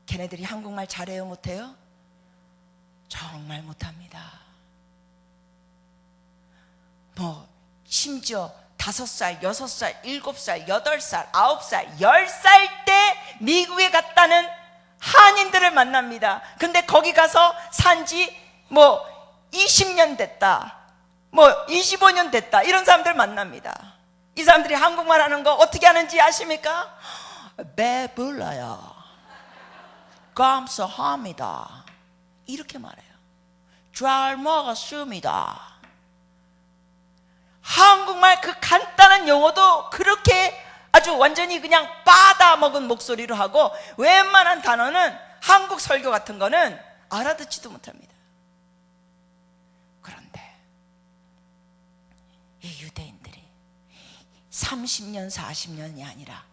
걔네들이 한국말 잘해요, 못해요? 정말 못합니다. 뭐 심지어 5살, 6살, 7살, 8살, 9살, 10살 때 미국에 갔다는 한인들을 만납니다. 근데 거기 가서 산지 뭐 20년 됐다, 뭐 25년 됐다 이런 사람들 만납니다. 이 사람들이 한국말 하는 거 어떻게 하는지 아십니까? 배불러요, 감사합니다 이렇게 말해요. 잘 먹었습니다. 한국말 그 간단한 용어도 그렇게 아주 완전히 그냥 빠다먹은 목소리로 하고, 웬만한 단어는 한국 설교 같은 거는 알아듣지도 못합니다. 그런데 이 유대인들이 30년 40년이 아니라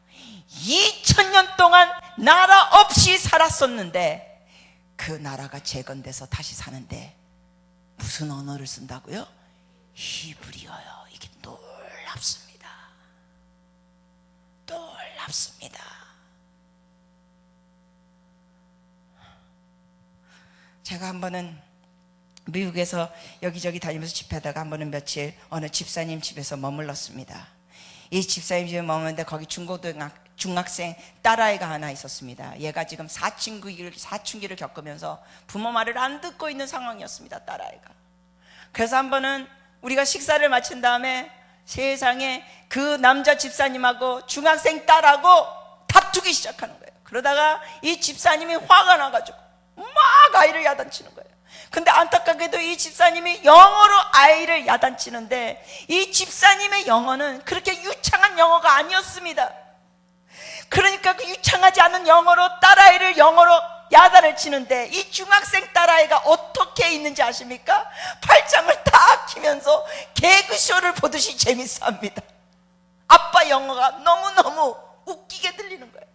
2000년 동안 나라 없이 살았었는데, 그 나라가 재건돼서 다시 사는데 무슨 언어를 쓴다고요? 히브리어요. 이게 놀랍습니다. 놀랍습니다. 제가 한 번은 미국에서 여기저기 다니면서 집회하다가 한 번은 며칠 어느 집사님 집에서 머물렀습니다. 이 집사님 집에 머물렀는데 거기 중학생 딸아이가 하나 있었습니다. 얘가 지금 사춘기를 겪으면서 부모 말을 안 듣고 있는 상황이었습니다. 딸아이가. 그래서 한 번은 우리가 식사를 마친 다음에 세상에 그 남자 집사님하고 중학생 딸하고 다투기 시작하는 거예요. 그러다가 이 집사님이 화가 나가지고 막 아이를 야단치는 거예요. 근데 안타깝게도 이 집사님이 영어로 아이를 야단치는데, 이 집사님의 영어는 그렇게 유창한 영어가 아니었습니다. 그러니까 그 유창하지 않은 영어로 딸아이를 영어로 야단을 치는데, 이 중학생 딸아이가 어떻게 있는지 아십니까? 팔짱을 딱 끼면서 개그쇼를 보듯이 재밌어합니다. 아빠 영어가 너무너무 웃기게 들리는 거예요.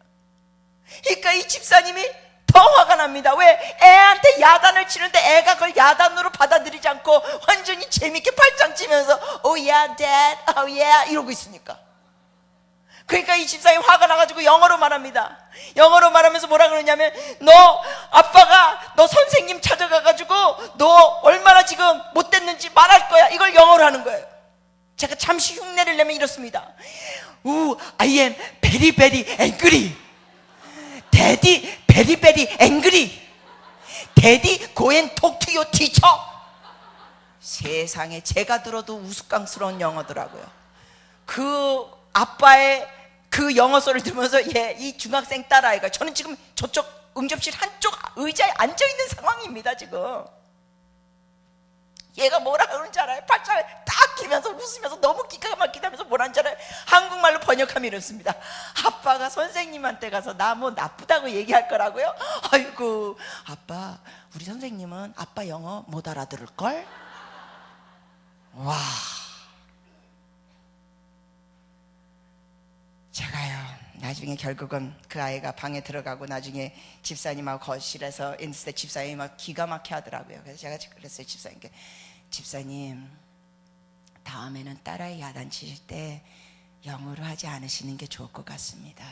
그러니까 이 집사님이 더 화가 납니다. 왜? 애한테 야단을 치는데 애가 그걸 야단으로 받아들이지 않고 완전히 재밌게 팔짱 치면서 Oh yeah, dad, oh yeah 이러고 있으니까. 그러니까 이 집사님이 화가 나가지고 영어로 말합니다. 영어로 말하면서 뭐라 그러냐면, 아빠가 너 선생님 찾아가가지고 너 얼마나 지금 못됐는지 말할 거야. 이걸 영어로 하는 거예요. 제가 잠시 흉내를 내면 이렇습니다. I am very very angry. Daddy very very angry. Daddy go and talk to your teacher. 세상에, 제가 들어도 우스꽝스러운 영어더라고요. 그 아빠의 그 영어 소리를 들으면서 이 중학생 딸아이가, 저는 지금 저쪽 응접실 한쪽 의자에 앉아있는 상황입니다. 지금 얘가 뭐라 그러는지 알아요? 팔짱을 딱 끼면서 웃으면서 너무 기가 막히다면서 뭐라는지 알아요? 한국말로 번역하면 이렇습니다. 아빠가 선생님한테 가서 나 뭐 나쁘다고 얘기할 거라고요? 아이고 아빠, 우리 선생님은 아빠 영어 못 알아들을걸? 와, 제가요 나중에 결국은 그 아이가 방에 들어가고 나중에 집사님하고 거실에서 있을 때 집사님이 막 기가 막혀 하더라고요. 그래서 제가 그랬어요, 집사님께. 집사님, 다음에는 딸아이 야단치실 때 영어로 하지 않으시는 게 좋을 것 같습니다.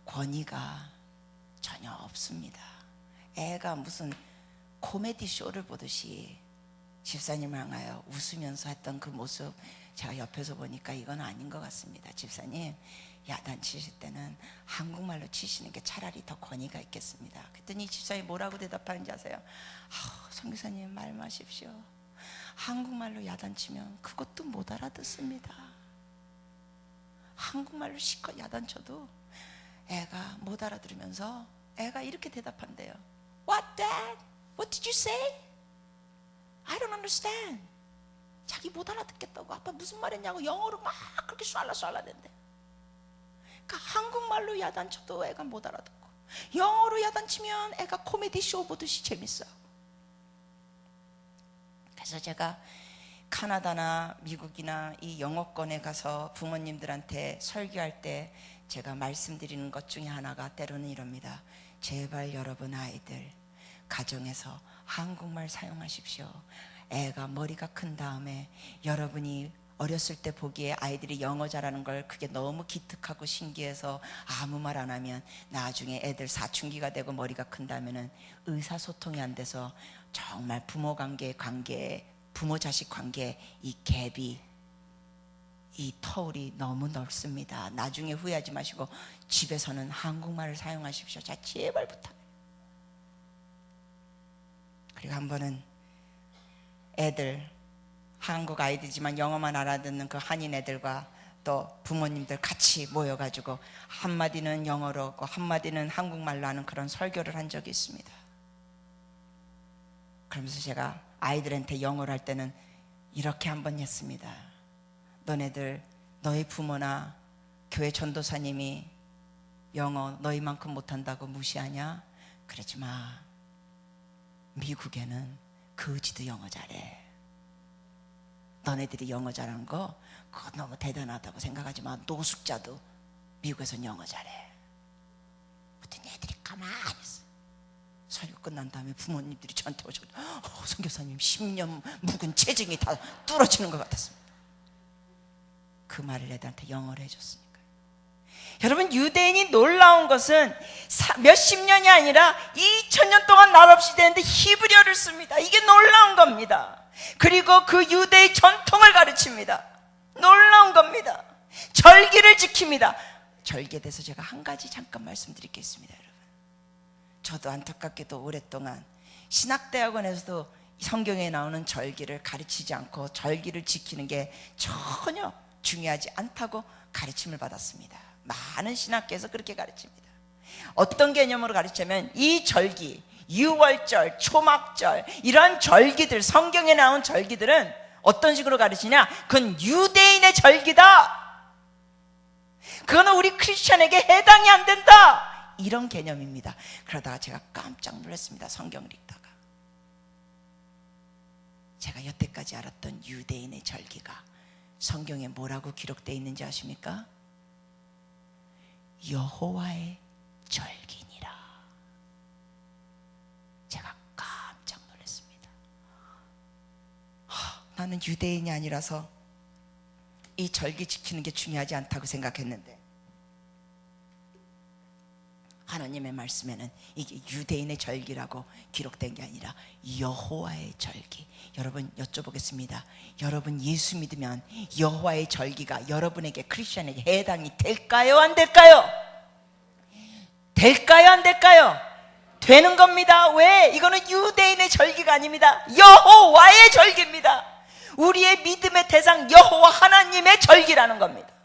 권위가 전혀 없습니다. 애가 무슨 코미디 쇼를 보듯이 집사님을 향하여 웃으면서 했던 그 모습, 제가 옆에서 보니까 이건 아닌 것 같습니다. 집사님, 야단 치실 때는 한국말로 치시는 게 차라리 더 권위가 있겠습니다. 그랬더니 집사님이 뭐라고 대답하는지 아세요? 선교사님 말 마십시오. 한국말로 야단 치면 그것도 못 알아듣습니다. 한국말로 실컷 야단 쳐도 애가 못 알아들으면서 애가 이렇게 대답한대요. What, Dad? What did you say? I don't understand. 자기 못 알아듣겠다고. 아빠 무슨 말했냐고 영어로 막 그렇게 쏴라댄대. 그러니까 한국말로 야단쳐도 애가 못 알아듣고, 영어로 야단치면 애가 코미디 쇼 보듯이 재밌어. 그래서 제가 카나다나 미국이나 이 영어권에 가서 부모님들한테 설교할 때 제가 말씀드리는 것 중에 하나가 때로는 이럽니다. 제발 여러분 아이들 가정에서 한국말 사용하십시오. 애가 머리가 큰 다음에 여러분이 어렸을 때 보기에 아이들이 영어 잘하는 걸 그게 너무 기특하고 신기해서 아무 말 안 하면 나중에 애들 사춘기가 되고 머리가 큰다면은 의사소통이 안 돼서 정말 부모 자식 관계 이 갭이, 이 터울이 너무 넓습니다. 나중에 후회하지 마시고 집에서는 한국말을 사용하십시오. 자, 제발 부탁해요. 그리고 한 번은 애들 한국 아이들이지만 영어만 알아듣는 그 한인 애들과 또 부모님들 같이 모여가지고 한마디는 영어로 하고 한마디는 한국말로 하는 그런 설교를 한 적이 있습니다. 그러면서 제가 아이들한테 영어를 할 때는 이렇게 한번 했습니다. 너네들 너희 부모나 교회 전도사님이 영어 너희만큼 못한다고 무시하냐? 그러지 마. 미국에는 거지도 영어 잘해. 너네들이 영어 잘하는 거 그거 너무 대단하다고 생각하지 마. 노숙자도 미국에선 영어 잘해. 그랬더니 애들이 가만히 있어. 설교 끝난 다음에 부모님들이 저한테 오셔서 선교사님 10년 묵은 체증이 다 뚫어지는 것 같았습니다. 그 말을 애들한테 영어로 해줬으니까요. 여러분, 유대인이 놀라운 것은 몇십 년이 아니라 2000년 동안 날 없이 되는데 히브리어를 씁니다. 이게 놀라운 겁니다. 그리고 그 유대의 전통을 가르칩니다. 놀라운 겁니다. 절기를 지킵니다. 절기에 대해서 제가 한 가지 잠깐 말씀드리겠습니다. 여러분, 저도 안타깝게도 오랫동안 신학대학원에서도 성경에 나오는 절기를 가르치지 않고 절기를 지키는 게 전혀 중요하지 않다고 가르침을 받았습니다. 많은 신학계에서 그렇게 가르칩니다. 어떤 개념으로 가르치면 이 절기, 유월절, 초막절, 이런 절기들, 성경에 나온 절기들은 어떤 식으로 가르치냐? 그건 유대인의 절기다. 그거는 우리 크리스천에게 해당이 안 된다. 이런 개념입니다. 그러다가 제가 깜짝 놀랐습니다. 성경을 읽다가. 제가 여태까지 알았던 유대인의 절기가 성경에 뭐라고 기록되어 있는지 아십니까? 여호와의 절기니라. 제가 깜짝 놀랐습니다. 나는 유대인이 아니라서 이 절기 지키는 게 중요하지 않다고 생각했는데 하나님의 말씀에는 이게 유대인의 절기라고 기록된 게 아니라 여호와의 절기. 여러분, 여쭤보겠습니다. 여러분, 예수 믿으면 여호와의 절기가 여러분에게, 크리스천에게 해당이 될까요? 안 될까요? 될까요? 안 될까요? 되는 겁니다. 왜? 이거는 유대인의 절기가 아닙니다. 여호와의 절기입니다. 우리의 믿음의 대상 여호와 하나님의 절기라는 겁니다.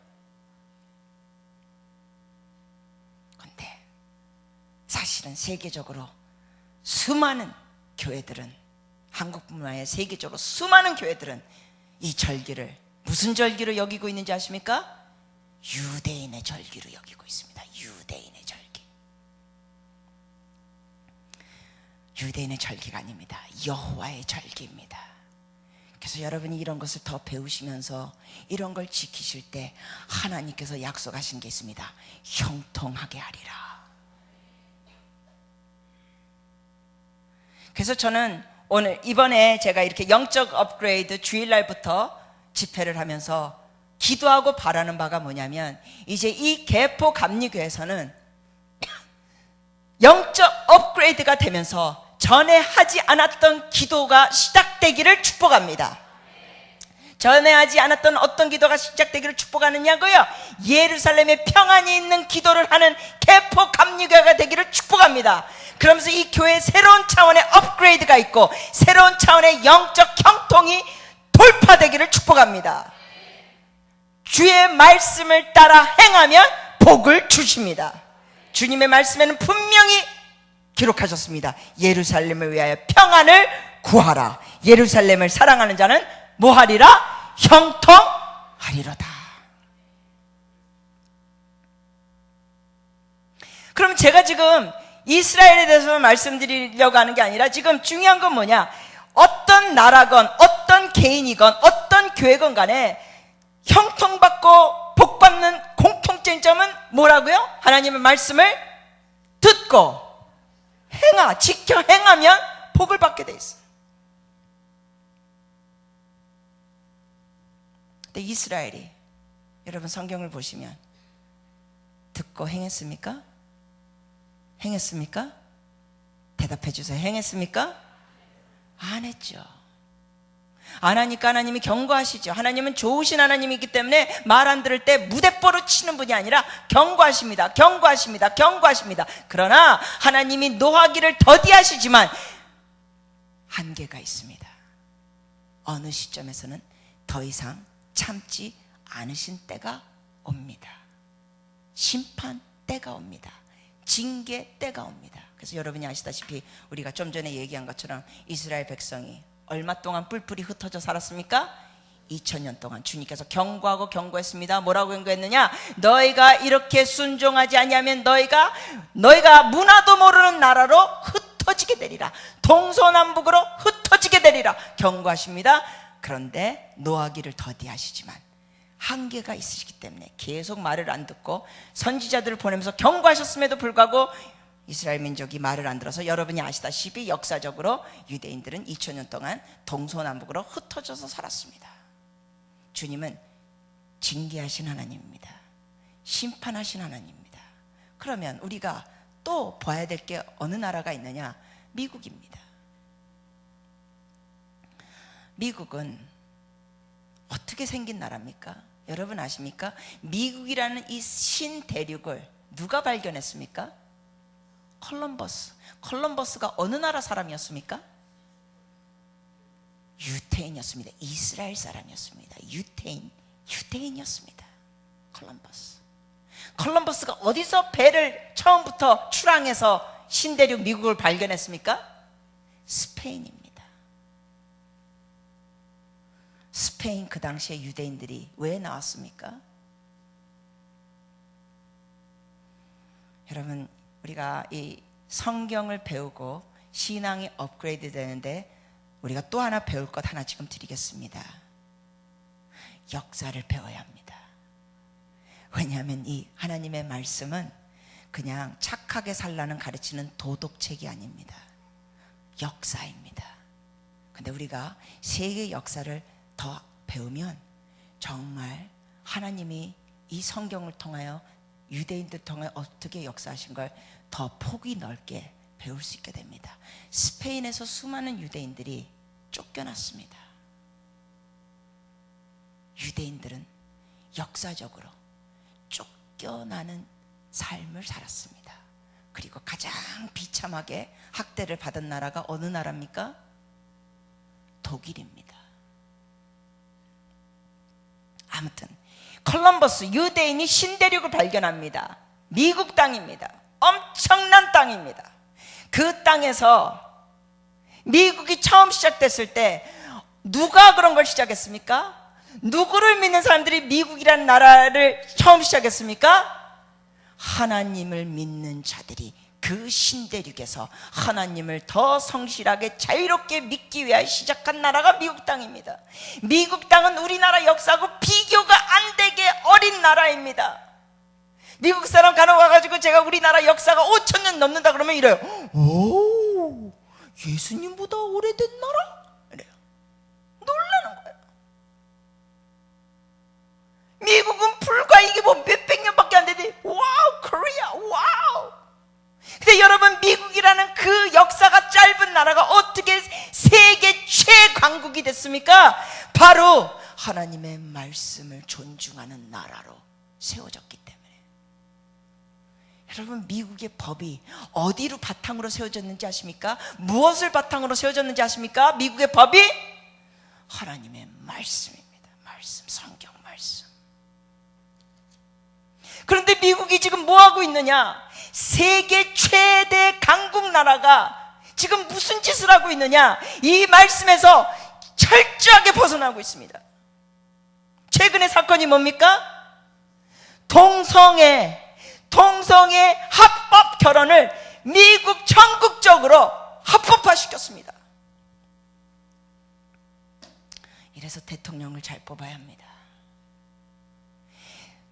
사실은 세계적으로 수많은 교회들은, 한국뿐만 아니라 세계적으로 수많은 교회들은 이 절기를 무슨 절기로 여기고 있는지 아십니까? 유대인의 절기로 여기고 있습니다. 유대인의 절기. 유대인의 절기가 아닙니다. 여호와의 절기입니다. 그래서 여러분이 이런 것을 더 배우시면서 이런 걸 지키실 때 하나님께서 약속하신 게 있습니다. 형통하게 하리라. 그래서 저는 오늘 이번에 제가 이렇게 영적 업그레이드 주일날부터 집회를 하면서 기도하고 바라는 바가 뭐냐면, 이제 이 개포 감리교에서는 영적 업그레이드가 되면서 전에 하지 않았던 기도가 시작되기를 축복합니다. 전에 하지 않았던 어떤 기도가 시작되기를 축복하느냐고요? 예루살렘에 평안이 있는 기도를 하는 개포 감리교회가 되기를 축복합니다. 그러면서 이 교회에 새로운 차원의 업그레이드가 있고 새로운 차원의 영적 형통이 돌파되기를 축복합니다. 주의 말씀을 따라 행하면 복을 주십니다. 주님의 말씀에는 분명히 기록하셨습니다. 예루살렘을 위하여 평안을 구하라. 예루살렘을 사랑하는 자는 뭐하리라? 형통하리로다. 그럼 제가 지금 이스라엘에 대해서 말씀드리려고 하는 게 아니라, 지금 중요한 건 뭐냐? 어떤 나라건 어떤 개인이건 어떤 교회건 간에 형통받고 복받는 공통점은 뭐라고요? 하나님의 말씀을 듣고 지켜 행하면 복을 받게 돼 있어요. 근데 이스라엘이, 여러분 성경을 보시면 듣고 행했습니까? 행했습니까? 대답해 주세요. 행했습니까? 안 했죠. 안 하니까 하나님이 경고하시죠. 하나님은 좋으신 하나님이기 때문에 말 안 들을 때 무대뽀로 치는 분이 아니라 경고하십니다. 경고하십니다. 경고하십니다. 그러나 하나님이 노하기를 더디하시지만 한계가 있습니다. 어느 시점에서는 더 이상 참지 않으신 때가 옵니다. 심판 때가 옵니다. 징계 때가 옵니다. 그래서 여러분이 아시다시피 우리가 좀 전에 얘기한 것처럼 이스라엘 백성이 얼마 동안 뿔뿔이 흩어져 살았습니까? 2000년 동안 주님께서 경고하고 경고했습니다. 뭐라고 경고했느냐? 너희가 이렇게 순종하지 아니하면 너희가 문화도 모르는 나라로 흩어지게 되리라. 동서남북으로 흩어지게 되리라 경고하십니다. 그런데 노하기를 더디하시지만 한계가 있으시기 때문에 계속 말을 안 듣고 선지자들을 보내면서 경고하셨음에도 불구하고 이스라엘 민족이 말을 안 들어서 여러분이 아시다시피 역사적으로 유대인들은 2000년 동안 동서남북으로 흩어져서 살았습니다. 주님은 징계하신 하나님입니다. 심판하신 하나님입니다. 그러면 우리가 또 봐야 될 게 어느 나라가 있느냐? 미국입니다. 미국은 어떻게 생긴 나라입니까? 여러분 아십니까? 미국이라는 이 신대륙을 누가 발견했습니까? 콜럼버스가 어느 나라 사람이었습니까? 유태인이었습니다. 이스라엘 사람이었습니다. 유태인이었습니다. 콜럼버스가 어디서 배를 처음부터 출항해서 신대륙 미국을 발견했습니까? 스페인입니다. 스페인 그 당시에 유대인들이 왜 나왔습니까? 여러분, 우리가 이 성경을 배우고 신앙이 업그레이드 되는데 우리가 또 하나 배울 것 하나 지금 드리겠습니다. 역사를 배워야 합니다. 왜냐하면 이 하나님의 말씀은 그냥 착하게 살라는 가르치는 도덕책이 아닙니다. 역사입니다. 근데 우리가 세계 역사를 더 배우면 정말 하나님이 이 성경을 통하여 유대인들 통해 어떻게 역사하신 걸 더 폭이 넓게 배울 수 있게 됩니다. 스페인에서 수많은 유대인들이 쫓겨났습니다. 유대인들은 역사적으로 쫓겨나는 삶을 살았습니다. 그리고 가장 비참하게 학대를 받은 나라가 어느 나라입니까? 독일입니다. 아무튼 콜럼버스 유대인이 신대륙을 발견합니다. 미국 땅입니다. 엄청난 땅입니다. 그 땅에서 미국이 처음 시작됐을 때 누가 그런 걸 시작했습니까? 누구를 믿는 사람들이 미국이라는 나라를 처음 시작했습니까? 하나님을 믿는 자들이 그 신대륙에서 하나님을 더 성실하게 자유롭게 믿기 위하여 시작한 나라가 미국 땅입니다. 미국 땅은 우리나라 역사하고 비교가 안 되게 어린 나라입니다. 미국 사람 간혹 와가지고 제가 우리나라 역사가 5000년 넘는다 그러면 이래요. 오, 예수님보다 오래된 나라? 이래요. 놀라는 거예요. 미국은 불과 이게 뭐 몇백 년밖에 안 되는데 와우, 코리아, 와우. 근데 여러분, 미국이라는 그 역사가 짧은 나라가 어떻게 세계 최강국이 됐습니까? 바로 하나님의 말씀을 존중하는 나라로 세워졌기 때문에. 여러분, 미국의 법이 어디로 바탕으로 세워졌는지 아십니까? 무엇을 바탕으로 세워졌는지 아십니까? 미국의 법이 하나님의 말씀입니다. 말씀, 성경 말씀. 그런데 미국이 지금 뭐 하고 있느냐? 세계 최대 강국 나라가 지금 무슨 짓을 하고 있느냐? 이 말씀에서 철저하게 벗어나고 있습니다. 최근의 사건이 뭡니까? 동성애 합법 결혼을 미국 전국적으로 합법화시켰습니다. 이래서 대통령을 잘 뽑아야 합니다.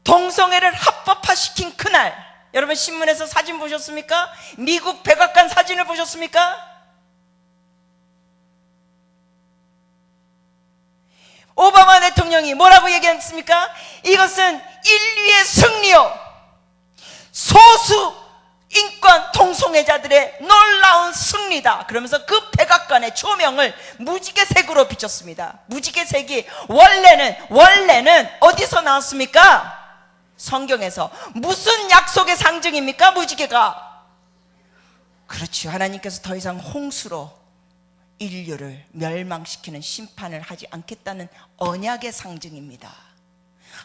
동성애를 합법화시킨 그날, 여러분 신문에서 사진 보셨습니까? 미국 백악관 사진을 보셨습니까? 오바마 대통령이 뭐라고 얘기했습니까? 이것은 인류의 승리요, 소수 인권 동성애자들의 놀라운 승리다. 그러면서 그 백악관의 조명을 무지개색으로 비췄습니다. 무지개색이 원래는 어디서 나왔습니까? 성경에서. 무슨 약속의 상징입니까? 무지개가. 그렇죠. 하나님께서 더 이상 홍수로 인류를 멸망시키는 심판을 하지 않겠다는 언약의 상징입니다.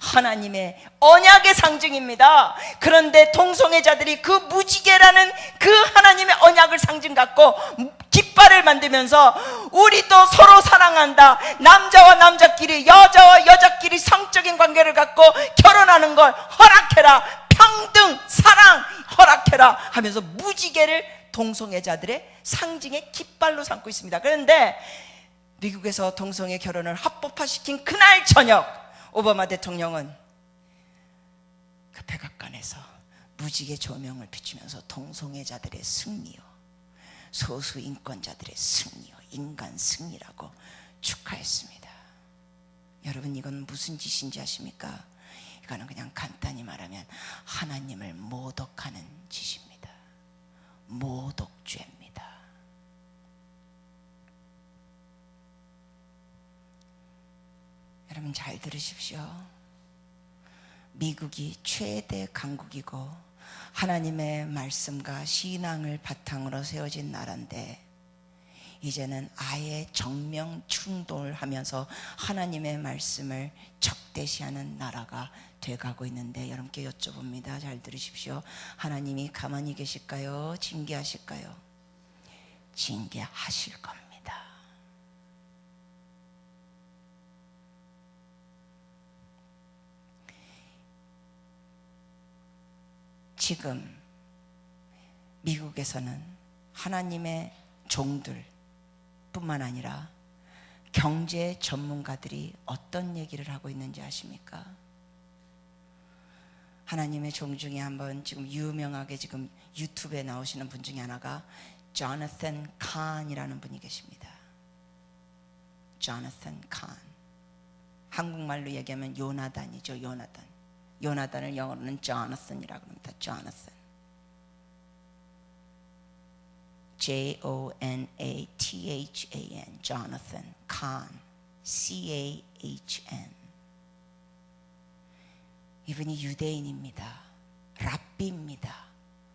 하나님의 언약의 상징입니다. 그런데 동성애자들이 그 무지개라는 그 하나님의 언약을 상징 갖고 깃발을 만들면서 우리도 서로 사랑한다, 남자와 남자끼리, 여자와 여자끼리 성적인 관계를 갖고 결혼하는 걸 허락해라, 평등, 사랑 허락해라 하면서 무지개를 동성애자들의 상징의 깃발로 삼고 있습니다. 그런데 미국에서 동성애 결혼을 합법화시킨 그날 저녁, 오바마 대통령은 그 백악관에서 무지개 조명을 비추면서 동성애자들의 승리요, 소수 인권자들의 승리요, 인간 승리라고 축하했습니다. 여러분, 이건 무슨 짓인지 아십니까? 이거는 그냥 간단히 말하면 하나님을 모독하는 짓입니다. 모독죄입니다. 여러분 잘 들으십시오. 미국이 최대 강국이고 하나님의 말씀과 신앙을 바탕으로 세워진 나라인데 이제는 아예 정면 충돌하면서 하나님의 말씀을 적대시하는 나라가 돼가고 있는데, 여러분께 여쭤봅니다. 잘 들으십시오. 하나님이 가만히 계실까요? 징계하실까요? 징계하실 겁니다. 지금 미국에서는 하나님의 종들 뿐만 아니라 경제 전문가들이 어떤 얘기를 하고 있는지 아십니까? 하나님의 종 중에 한번 지금 유명하게 지금 유튜브에 나오시는 분 중에 하나가 조나단 칸이라는 분이 계십니다. 조나단 칸. 한국말로 얘기하면 요나단이죠. 요나단. 요나단을 영어로는 조나단이라고 합니다. 조나단. J-O-N-A-T-H-A-N. 조나단 칸. C-A-H-N. 이분이 유대인입니다. 랍비입니다.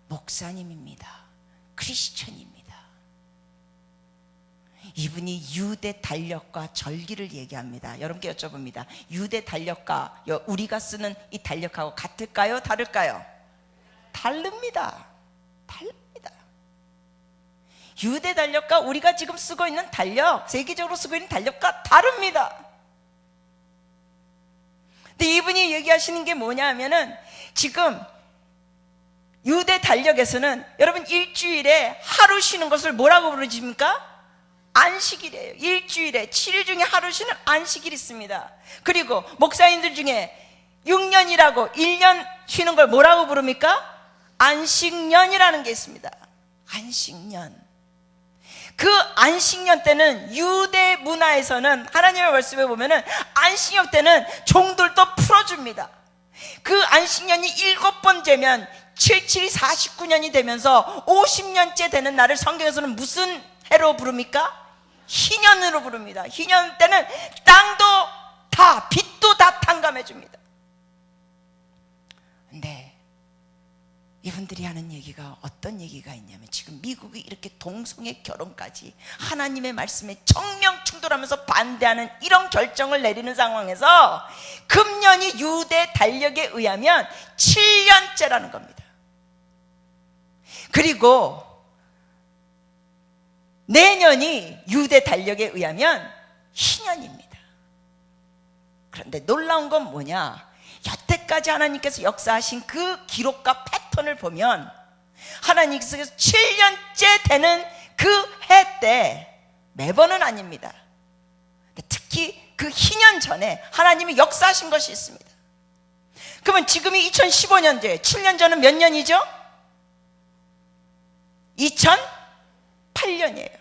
목사님입니다. 크리스천입니다. 이분이 유대 달력과 절기를 얘기합니다. 여러분께 여쭤봅니다. 유대 달력과 우리가 쓰는 이 달력하고 같을까요? 다를까요? 다릅니다. 다릅니다. 유대 달력과 우리가 지금 쓰고 있는 달력, 세계적으로 쓰고 있는 달력과 다릅니다. 근데 이분이 얘기하시는 게 뭐냐 하면은 지금 유대 달력에서는 여러분 일주일에 하루 쉬는 것을 뭐라고 부르십니까? 안식일이에요. 일주일에 7일 중에 하루 쉬는 안식일이 있습니다. 그리고 목사님들 중에 6년이라고 1년 쉬는 걸 뭐라고 부릅니까? 안식년이라는 게 있습니다. 안식년. 그 안식년 때는 유대 문화에서는 하나님의 말씀에 보면은 안식년 때는 종들도 풀어줍니다. 그 안식년이 7번 되면 77이 49년이 되면서 50년째 되는 날을 성경에서는 무슨 해로 부릅니까? 희년으로 부릅니다. 희년 때는 땅도 다 빛도 다 탕감해 줍니다. 근데 이분들이 하는 얘기가 어떤 얘기가 있냐면 지금 미국이 이렇게 동성애 결혼까지 하나님의 말씀에 정면 충돌하면서 반대하는 이런 결정을 내리는 상황에서 금년이 유대 달력에 의하면 7년째라는 겁니다. 그리고 내년이 유대 달력에 의하면 희년입니다. 그런데 놀라운 건 뭐냐? 여태까지 하나님께서 역사하신 그 기록과 패턴을 보면 하나님께서 7년째 되는 그 해 때 매번은 아닙니다. 특히 그 희년 전에 하나님이 역사하신 것이 있습니다. 그러면 지금이 2015년도에 7년 전은 몇 년이죠? 2008년이에요.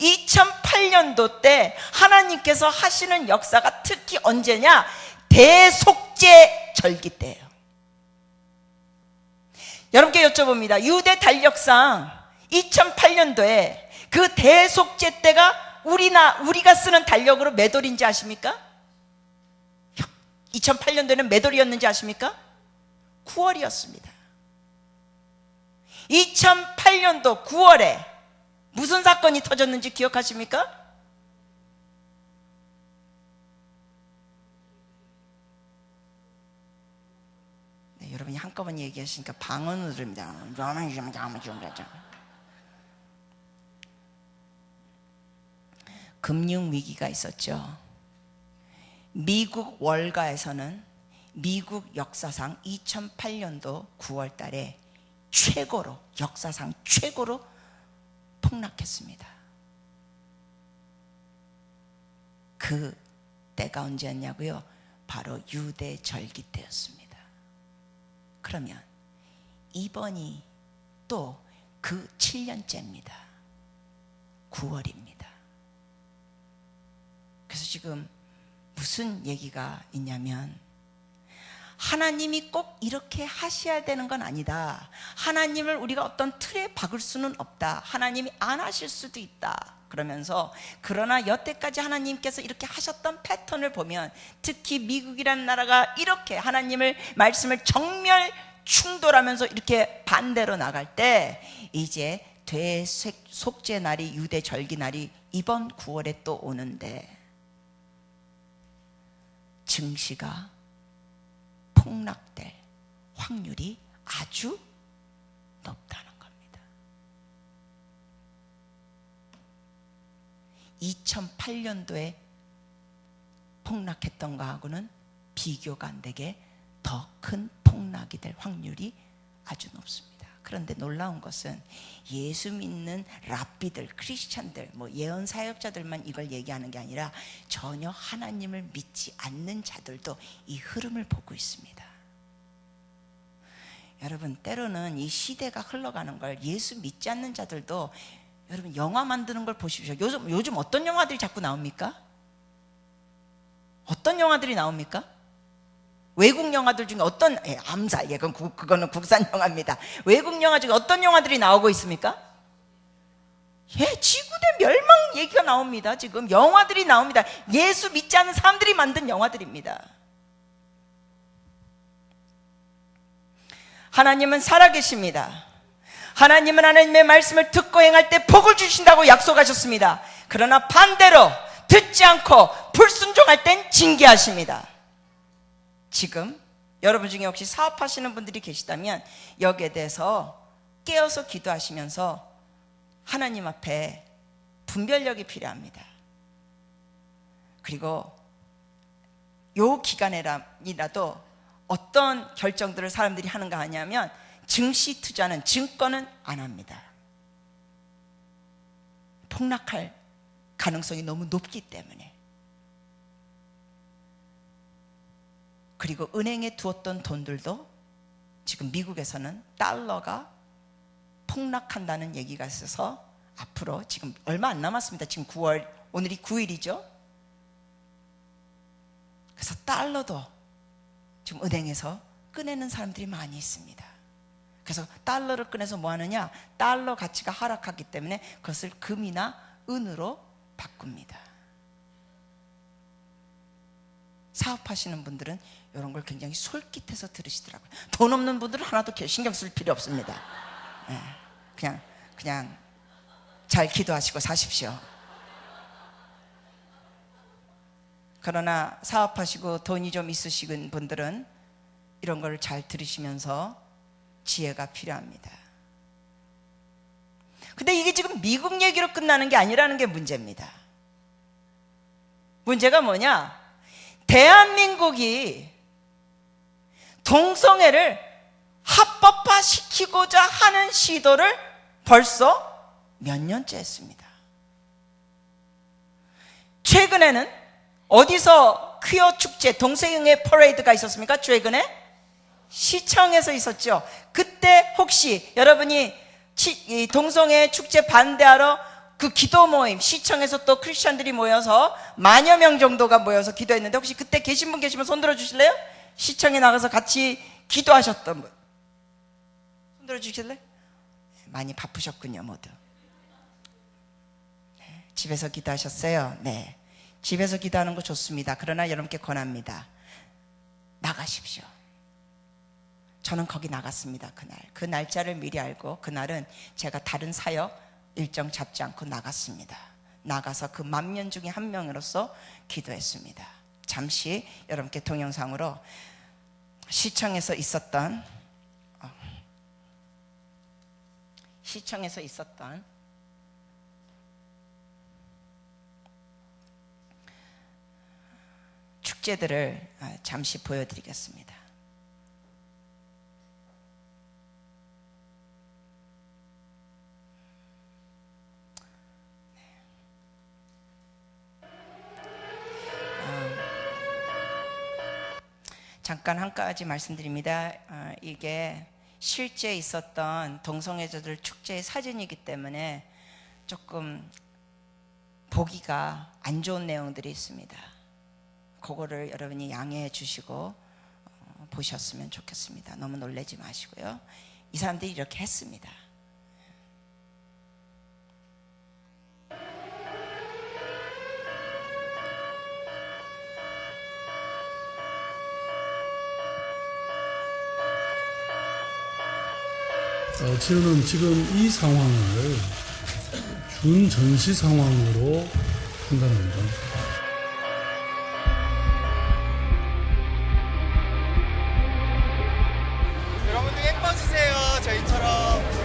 2008년도 때 하나님께서 하시는 역사가 특히 언제냐? 대속죄 절기 때예요. 여러분께 여쭤봅니다. 유대 달력상 2008년도에 그 대속죄 때가 우리가 쓰는 달력으로 몇 월인지 아십니까? 2008년도에는 몇 월이었는지 아십니까? 9월이었습니다. 2008년도 9월에 무슨 사건이 터졌는지 기억하십니까? 네, 여러분이 한꺼번에 얘기하시니까 방언으로 들립니다. 금융위기가 있었죠. 미국 월가에서는 미국 역사상 2008년도 9월 달에 역사상 최고로 폭락했습니다. 그 때가 언제였냐고요? 바로 유대절기 때였습니다. 그러면 이번이 또 그 7년째입니다. 9월입니다. 그래서 지금 무슨 얘기가 있냐면, 하나님이 꼭 이렇게 하셔야 되는 건 아니다. 하나님을 우리가 어떤 틀에 박을 수는 없다. 하나님이 안 하실 수도 있다. 그러면서 그러나 여태까지 하나님께서 이렇게 하셨던 패턴을 보면, 특히 미국이라는 나라가 이렇게 하나님을 말씀을 정멸 충돌하면서 이렇게 반대로 나갈 때, 이제 대속죄 날이, 유대 절기 날이 이번 9월에 또 오는데 증시가 폭락될 확률이 아주 높다는 겁니다. 2008년도에 폭락했던 거하고는 비교가 안 되게 더 큰 폭락이 될 확률이 아주 높습니다. 그런데 놀라운 것은 예수 믿는 랍비들, 크리스찬들, 예언 사역자들만 이걸 얘기하는 게 아니라 전혀 하나님을 믿지 않는 자들도 이 흐름을 보고 있습니다. 여러분, 때로는 이 시대가 흘러가는 걸 예수 믿지 않는 자들도, 여러분 영화 만드는 걸 보십시오. 요즘 어떤 영화들이 자꾸 나옵니까? 어떤 영화들이 나옵니까? 외국 영화들 중에 어떤, 암살, 그거는 국산 영화입니다. 외국 영화 중에 어떤 영화들이 나오고 있습니까? 지구대 멸망 얘기가 나옵니다. 지금 영화들이 나옵니다. 예수 믿지 않는 사람들이 만든 영화들입니다. 하나님은 살아계십니다. 하나님은 하나님의 말씀을 듣고 행할 때 복을 주신다고 약속하셨습니다. 그러나 반대로 듣지 않고 불순종할 땐 징계하십니다. 지금 여러분 중에 혹시 사업하시는 분들이 계시다면 여기에 대해서 깨어서 기도하시면서 하나님 앞에 분별력이 필요합니다. 그리고 요 기간이라도 어떤 결정들을 사람들이 하는가 하냐면, 증시 투자는, 증권은 안 합니다. 폭락할 가능성이 너무 높기 때문에. 그리고 은행에 두었던 돈들도 지금 미국에서는 달러가 폭락한다는 얘기가 있어서 앞으로 지금 얼마 안 남았습니다. 지금 9월, 오늘이 9일이죠. 그래서 달러도 지금 은행에서 꺼내는 사람들이 많이 있습니다. 그래서 달러를 꺼내서 뭐 하느냐? 달러 가치가 하락하기 때문에 그것을 금이나 은으로 바꿉니다. 사업하시는 분들은 이런 걸 굉장히 솔깃해서 들으시더라고요. 돈 없는 분들은 하나도 신경 쓸 필요 없습니다. 그냥 잘 기도하시고 사십시오. 그러나 사업하시고 돈이 좀 있으신 분들은 이런 걸 잘 들으시면서 지혜가 필요합니다. 근데 이게 지금 미국 얘기로 끝나는 게 아니라는 게 문제입니다. 문제가 뭐냐? 대한민국이 동성애를 합법화시키고자 하는 시도를 벌써 몇 년째 했습니다. 최근에는 어디서 퀴어 축제, 동성애 퍼레이드가 있었습니까? 최근에 시청에서 있었죠. 그때 혹시 여러분이 이 동성애 축제 반대하러 그 기도 모임, 시청에서 또 크리스찬들이 모여서 만여 명 정도가 모여서 기도했는데, 혹시 그때 계신 분 계시면 손 들어주실래요? 시청에 나가서 같이 기도하셨던 분 손 들어주실래요? 많이 바쁘셨군요. 모두 집에서 기도하셨어요? 네, 집에서 기도하는 거 좋습니다. 그러나 여러분께 권합니다. 나가십시오. 저는 거기 나갔습니다. 그 날짜를 미리 알고, 그날은 제가 다른 사역 일정 잡지 않고 나갔습니다. 나가서 그 10,000명 중에 한 명으로서 기도했습니다. 잠시 여러분께 동영상으로 시청에서 있었던 축제들을 잠시 보여드리겠습니다. 잠깐 한 가지 말씀드립니다. 이게 실제 있었던 동성애자들 축제의 사진이기 때문에 조금 보기가 안 좋은 내용들이 있습니다. 그거를 여러분이 양해해 주시고 보셨으면 좋겠습니다. 너무 놀라지 마시고요. 이 사람들이 이렇게 했습니다. 저는 지금 이 상황을 준전시 상황으로 판단합니다. 여러분들 예뻐지세요. 저희처럼.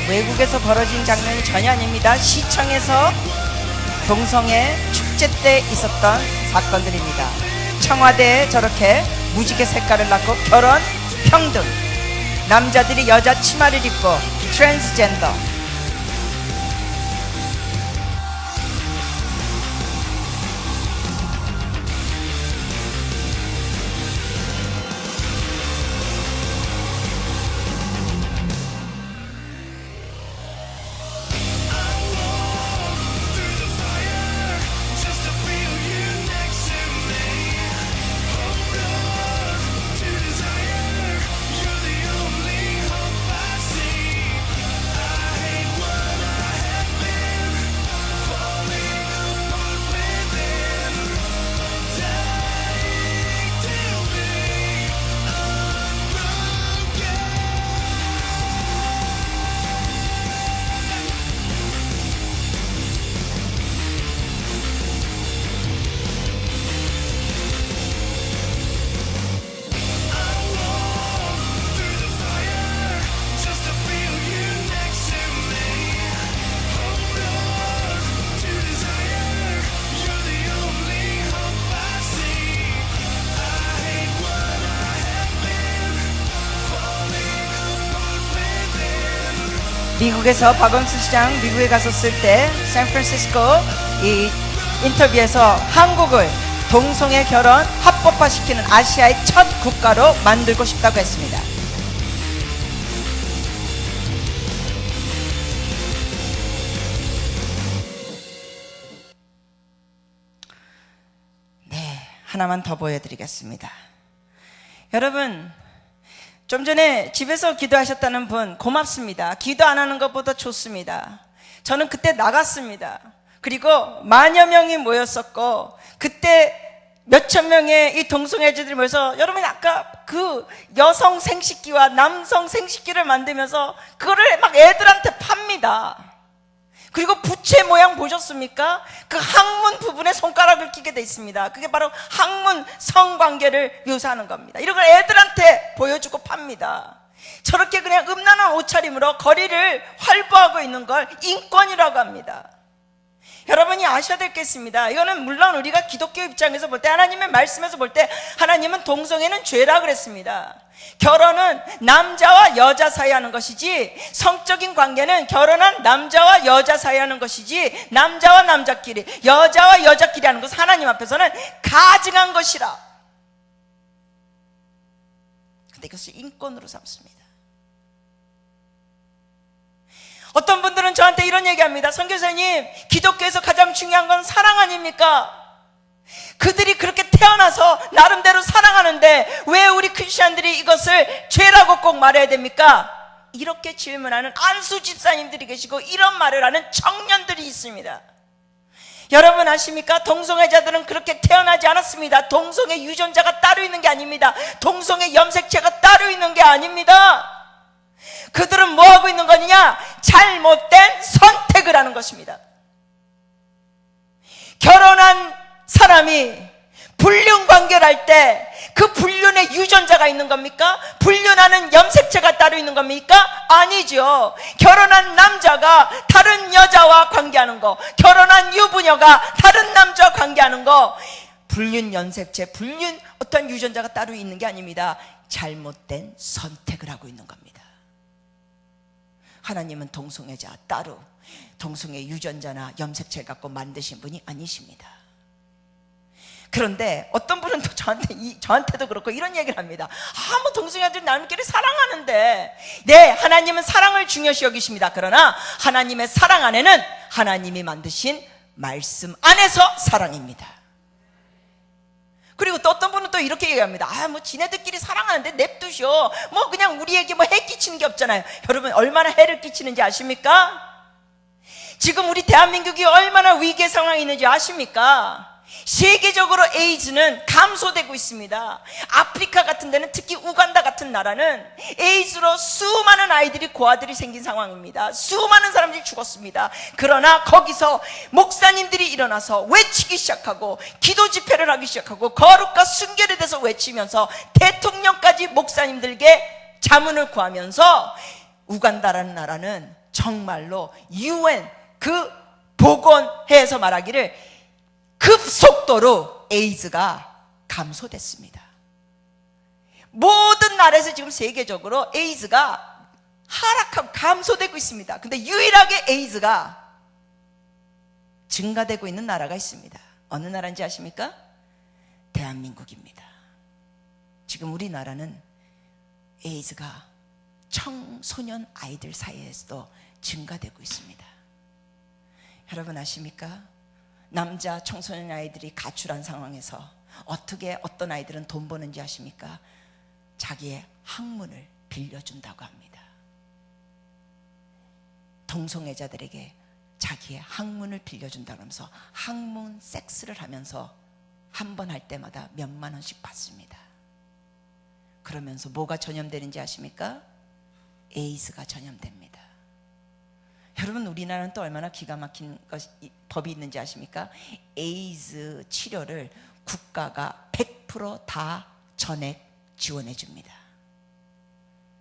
외국에서 벌어진 장면이 전혀 아닙니다. 시청에서 동성애 축제 때 있었던 사건들입니다. 청와대에 저렇게 무지개 색깔을 낳고 결혼 평등, 남자들이 여자 치마를 입고 트랜스젠더, 미국에서 박원순 시장 미국에 갔었을 때 샌프란시스코 이 인터뷰에서 한국을 동성애 결혼 합법화시키는 아시아의 첫 국가로 만들고 싶다고 했습니다. 하나만 더 보여드리겠습니다. 여러분, 좀 전에 집에서 기도하셨다는 분 고맙습니다. 기도 안 하는 것보다 좋습니다. 저는 그때 나갔습니다. 그리고 만여 명이 모였었고, 그때 몇천 명의 이 동성애자들이 모여서, 여러분 아까 그 여성 생식기와 남성 생식기를 만들면서 그거를 막 애들한테 팝니다. 그리고 부채 모양 보셨습니까? 그 항문 부분에 손가락을 끼게 돼 있습니다. 그게 바로 항문 성관계를 묘사하는 겁니다. 이런 걸 애들한테 보여주고 팝니다. 저렇게 그냥 음란한 옷차림으로 거리를 활보하고 있는 걸 인권이라고 합니다. 여러분이 아셔야 될 게 있습니다. 이거는 물론 우리가 기독교 입장에서 볼 때, 하나님의 말씀에서 볼 때, 하나님은 동성애는 죄라 그랬습니다. 결혼은 남자와 여자 사이 하는 것이지, 성적인 관계는 결혼한 남자와 여자 사이 하는 것이지, 남자와 남자끼리, 여자와 여자끼리 하는 것은 하나님 앞에서는 가증한 것이라. 근데 이것을 인권으로 삼습니다. 어떤 분들은 저한테 이런 얘기합니다. 선교사님, 기독교에서 가장 중요한 건 사랑 아닙니까? 그들이 그렇게 태어나서 나름대로 사랑하는데 왜 우리 크리스천들이 이것을 죄라고 꼭 말해야 됩니까? 이렇게 질문하는 안수 집사님들이 계시고, 이런 말을 하는 청년들이 있습니다. 여러분 아십니까? 동성애자들은 그렇게 태어나지 않았습니다. 동성애 유전자가 따로 있는 게 아닙니다. 동성애 염색체가 따로 있는 게 아닙니다. 그들은 뭐 하고 있는 거냐? 잘못된 선택을 하는 것입니다. 결혼한 사람이 불륜 관계를 할 때 그 불륜의 유전자가 있는 겁니까? 불륜하는 염색체가 따로 있는 겁니까? 아니죠. 결혼한 남자가 다른 여자와 관계하는 거, 결혼한 유부녀가 다른 남자와 관계하는 거, 불륜 염색체, 불륜 어떤 유전자가 따로 있는 게 아닙니다. 잘못된 선택을 하고 있는 겁니다. 하나님은 동성애자 따로 동성애 유전자나 염색체를 갖고 만드신 분이 아니십니다. 그런데 어떤 분은 또 저한테도 그렇고 이런 얘기를 합니다. 뭐 동성애자들이 남끼리 사랑하는데, 네, 하나님은 사랑을 중요시 여기십니다. 그러나 하나님의 사랑 안에는 하나님이 만드신 말씀 안에서 사랑입니다. 그리고 또 어떤 분은 또 이렇게 얘기합니다. 뭐 지네들끼리 사랑하는데 냅두셔. 뭐 그냥 우리에게 뭐 해 끼치는 게 없잖아요. 여러분 얼마나 해를 끼치는지 아십니까? 지금 우리 대한민국이 얼마나 위기의 상황에 있는지 아십니까? 세계적으로 에이즈는 감소되고 있습니다. 아프리카 같은 데는, 특히 우간다 같은 나라는 에이즈로 수많은 아이들이, 고아들이 생긴 상황입니다. 수많은 사람들이 죽었습니다. 그러나 거기서 목사님들이 일어나서 외치기 시작하고, 기도 집회를 하기 시작하고, 거룩과 순결에 대해서 외치면서 대통령까지 목사님들에게 자문을 구하면서, 우간다라는 나라는 정말로 UN 그 보건회에서 말하기를 급속도로 에이즈가 감소됐습니다. 모든 나라에서 지금 세계적으로 에이즈가 하락하고 감소되고 있습니다. 근데 유일하게 에이즈가 증가되고 있는 나라가 있습니다. 어느 나라인지 아십니까? 대한민국입니다. 지금 우리나라는 에이즈가 청소년 아이들 사이에서도 증가되고 있습니다. 여러분 아십니까? 남자 청소년 아이들이 가출한 상황에서 어떻게 어떤 아이들은 돈 버는지 아십니까? 자기의 학문을 빌려준다고 합니다. 동성애자들에게 자기의 학문을 빌려준다고 하면서 학문 섹스를 하면서 한 번 할 때마다 몇만 원씩 받습니다. 그러면서 뭐가 전염되는지 아십니까? 에이즈가 전염됩니다. 여러분 우리나라는 또 얼마나 기가 막힌 법이 있는지 아십니까? 에이즈 치료를 국가가 100% 다 전액 지원해 줍니다.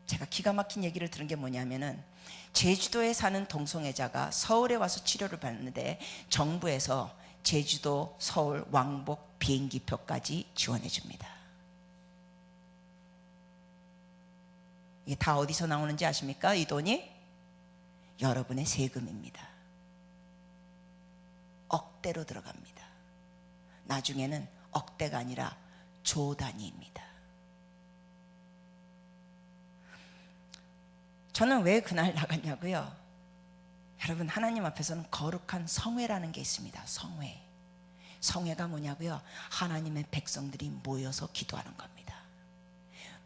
제가 기가 막힌 얘기를 들은 게 뭐냐면은, 제주도에 사는 동성애자가 서울에 와서 치료를 받는데 정부에서 제주도, 서울, 왕복 비행기표까지 지원해 줍니다. 이게 다 어디서 나오는지 아십니까? 이 돈이 여러분의 세금입니다. 억대로 들어갑니다. 나중에는 억대가 아니라 조 단위입니다. 저는 왜 그날 나갔냐고요? 여러분 하나님 앞에서는 거룩한 성회라는 게 있습니다. 성회. 성회가 뭐냐고요? 하나님의 백성들이 모여서 기도하는 겁니다.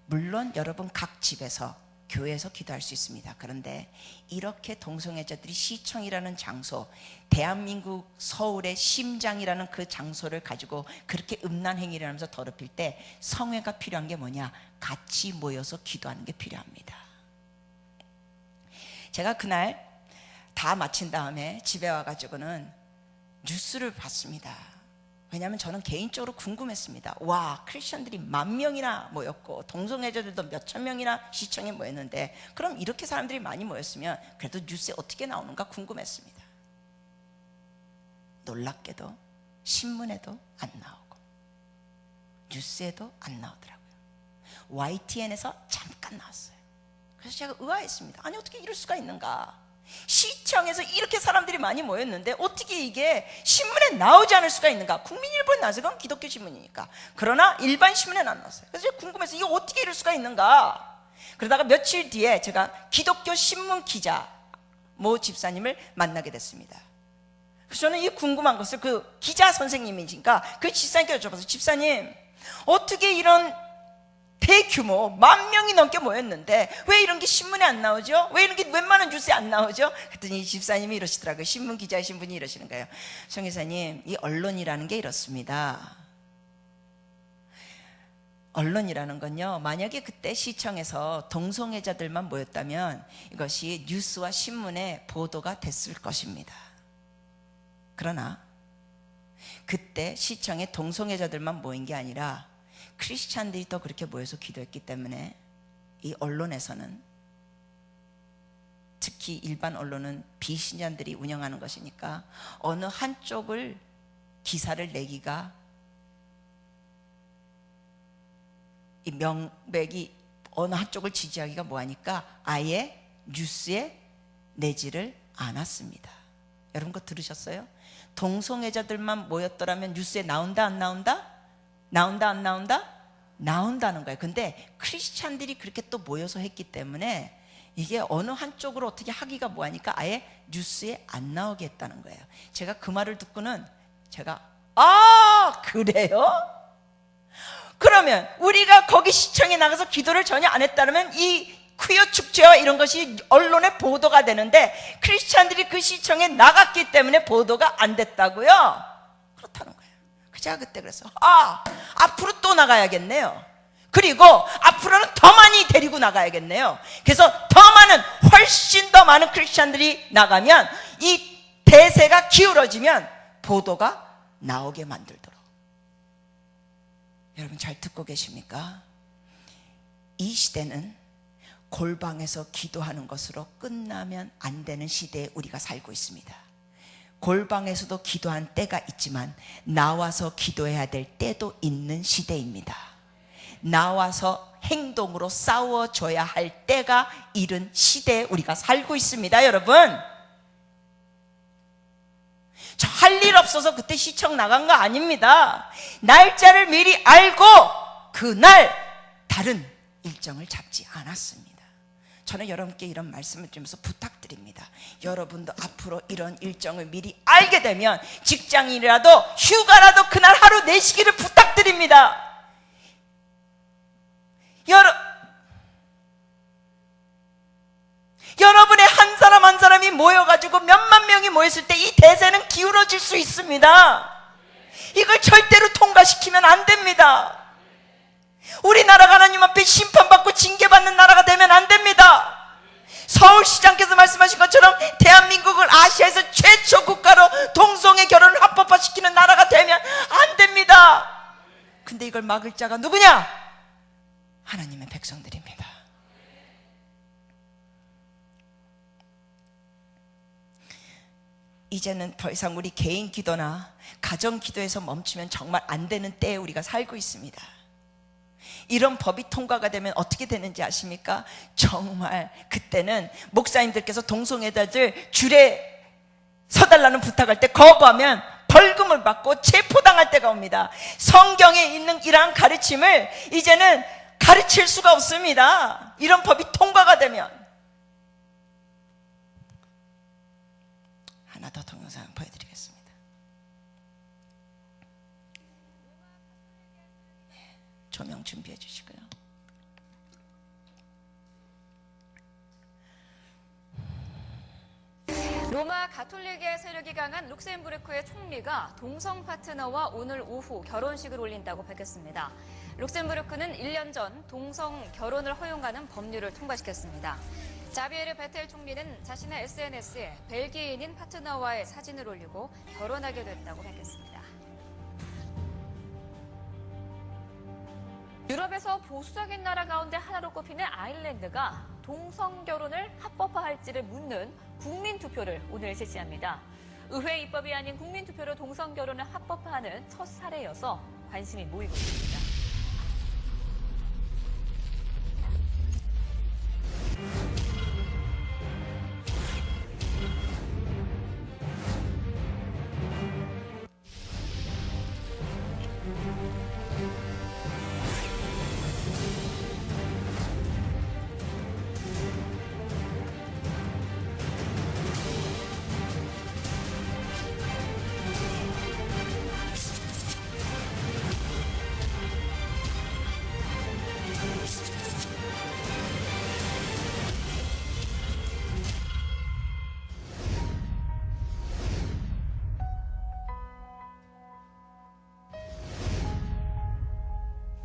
물론 여러분 각 집에서 교회에서 기도할 수 있습니다. 그런데 이렇게 동성애자들이 시청이라는 장소, 대한민국 서울의 심장이라는 그 장소를 가지고 그렇게 음란 행위를 하면서 더럽힐 때 성회가 필요한 게 뭐냐? 같이 모여서 기도하는 게 필요합니다. 제가 그날 다 마친 다음에 집에 와가지고는 뉴스를 봤습니다. 왜냐하면 저는 개인적으로 궁금했습니다. 와, 크리스천들이 10,000명이나 모였고 동성애자들도 몇천 명이나 시청에 모였는데 그럼 이렇게 사람들이 많이 모였으면 그래도 뉴스에 어떻게 나오는가 궁금했습니다. 놀랍게도 신문에도 안 나오고 뉴스에도 안 나오더라고요. YTN에서 잠깐 나왔어요. 그래서 제가 의아했습니다. 아니 어떻게 이럴 수가 있는가? 시청에서 이렇게 사람들이 많이 모였는데 어떻게 이게 신문에 나오지 않을 수가 있는가? 국민일보에 나와서 그건 기독교 신문이니까. 그러나 일반 신문에 안 나왔어요. 그래서 제가 궁금해서 이거 어떻게 이럴 수가 있는가? 그러다가 며칠 뒤에 제가 기독교 신문 기자 모 집사님을 만나게 됐습니다. 그래서 저는 이 궁금한 것을 그 기자 선생님이니까 그 집사님께 여쭤봤어요. 집사님, 어떻게 이런 대규모 10,000명이 넘게 모였는데 왜 이런 게 신문에 안 나오죠? 왜 이런 게 웬만한 뉴스에 안 나오죠? 그랬더니 집사님이 이러시더라고요. 신문 기자이신 분이 이러시는 거예요. 성교사님, 이 언론이라는 게 이렇습니다. 언론이라는 건요, 만약에 그때 시청에서 동성애자들만 모였다면 이것이 뉴스와 신문에 보도가 됐을 것입니다. 그러나 그때 시청에 동성애자들만 모인 게 아니라 크리스찬들이 또 그렇게 모여서 기도했기 때문에 이 언론에서는, 특히 일반 언론은 비신자들이 운영하는 것이니까 어느 한쪽을 기사를 내기가, 이 명백이 어느 한쪽을 지지하기가 뭐하니까 아예 뉴스에 내지를 않았습니다. 여러분 그거 들으셨어요? 동성애자들만 모였더라면 뉴스에 나온다 안 나온다? 나온다 안 나온다? 나온다는 거예요. 근데 크리스찬들이 그렇게 또 모여서 했기 때문에 이게 어느 한쪽으로 어떻게 하기가 뭐하니까 아예 뉴스에 안 나오게 했다는 거예요. 제가 그 말을 듣고는 제가 그래요? 그러면 우리가 거기 시청에 나가서 기도를 전혀 안 했다면 이 퀴어 축제와 이런 것이 언론에 보도가 되는데 크리스찬들이 그 시청에 나갔기 때문에 보도가 안 됐다고요? 그렇다는 거예요. 제가 그때 그랬어요. 앞으로 또 나가야겠네요. 그리고 앞으로는 더 많이 데리고 나가야겠네요. 그래서 더 많은, 훨씬 더 많은 크리스찬들이 나가면 이 대세가 기울어지면 보도가 나오게 만들도록. 여러분 잘 듣고 계십니까? 이 시대는 골방에서 기도하는 것으로 끝나면 안 되는 시대에 우리가 살고 있습니다. 골방에서도 기도한 때가 있지만 나와서 기도해야 될 때도 있는 시대입니다. 나와서 행동으로 싸워줘야 할 때가 이른 시대에 우리가 살고 있습니다. 여러분, 저 할 일 없어서 그때 시청 나간 거 아닙니다. 날짜를 미리 알고 그날 다른 일정을 잡지 않았습니다. 저는 여러분께 이런 말씀을 드리면서 부탁드립니다. 여러분도 앞으로 이런 일정을 미리 알게 되면 직장인이라도 휴가라도 그날 하루 내시기를 부탁드립니다. 여러분의 한 사람 한 사람이 모여가지고 몇만 명이 모였을 때 이 대세는 기울어질 수 있습니다. 이걸 절대로 통과시키면 안 됩니다. 우리나라가 하나님 앞에 심판받고 징계받는 나라가 되면 안 됩니다. 서울시장께서 말씀하신 것처럼 대한민국을 아시아에서 최초 국가로 동성애 결혼을 합법화시키는 나라가 되면 안 됩니다. 근데 이걸 막을 자가 누구냐? 하나님의 백성들입니다. 이제는 더 이상 우리 개인 기도나 가정 기도에서 멈추면 정말 안 되는 때에 우리가 살고 있습니다. 이런 법이 통과가 되면 어떻게 되는지 아십니까? 정말 그때는 목사님들께서 동성애자들 줄에 서달라는 부탁할 때 거부하면 벌금을 받고 체포당할 때가 옵니다. 성경에 있는 이러한 가르침을 이제는 가르칠 수가 없습니다. 이런 법이 통과가 되면. 하나 더 동영상 보여드리겠습니다. 조명 준비해 주시고요. 로마 가톨릭의 세력이 강한 룩셈부르크의 총리가 동성 파트너와 오늘 오후 결혼식을 올린다고 밝혔습니다. 룩셈부르크는 1년 전 동성 결혼을 허용하는 법률을 통과시켰습니다. 자비에르 베텔 총리는 자신의 SNS에 벨기에인인 파트너와의 사진을 올리고 결혼하게 됐다고 밝혔습니다. 유럽에서 보수적인 나라 가운데 하나로 꼽히는 아일랜드가 동성 결혼을 합법화할지를 묻는 국민투표를 오늘 실시합니다. 의회 입법이 아닌 국민투표로 동성 결혼을 합법화하는 첫 사례여서 관심이 모이고 있습니다.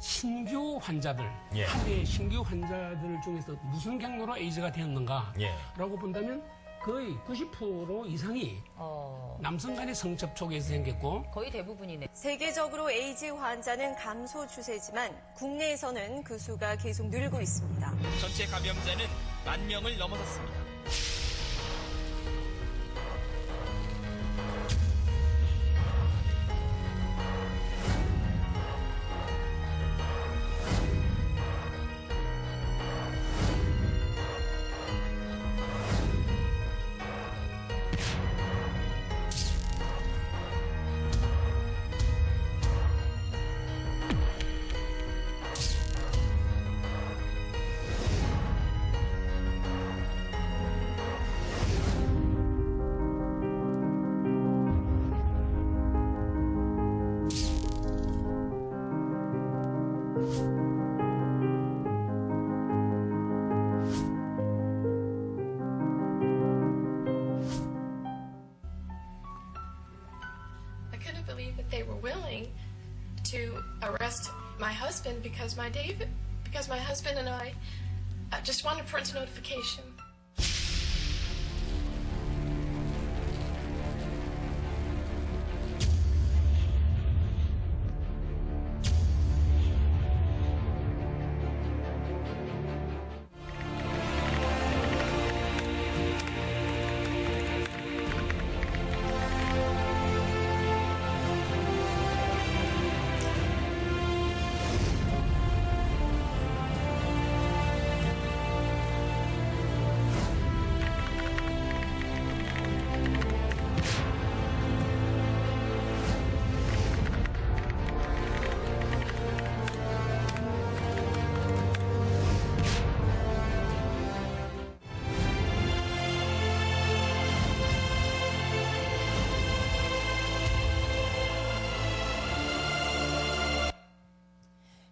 신규 환자들, 예. 하루에 신규 환자들 중에서 무슨 경로로 에이즈가 되었는가라고 예. 본다면 거의 90% 이상이 남성 간의 성접촉에서 생겼고 거의 대부분이네. 세계적으로 에이즈 환자는 감소 추세지만 국내에서는 그 수가 계속 늘고 있습니다. 전체 감염자는 10,000명을 넘어섰습니다. I couldn't believe that they were willing to arrest my husband because my husband and I just wanted parental notification.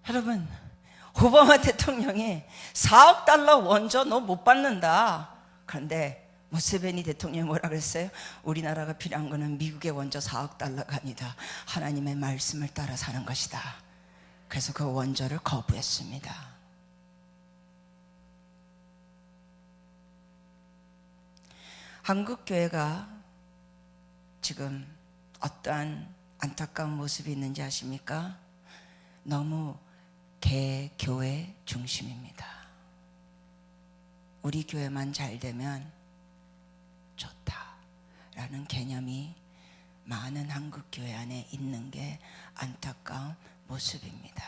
여러분, 오바마 대통령이 4억 달러 원조 너 못 받는다. 그런데 무세베니 대통령이 뭐라 그랬어요? 우리나라가 필요한 거는 미국의 원조 4억 달러가 아니다. 하나님의 말씀을 따라 사는 것이다. 그래서 그 원조를 거부했습니다. 한국 교회가 지금 어떠한 안타까운 모습이 있는지 아십니까? 너무 개교회 중심입니다. 우리 교회만 잘 되면 좋다라는 개념이 많은 한국 교회 안에 있는 게 안타까운 모습입니다.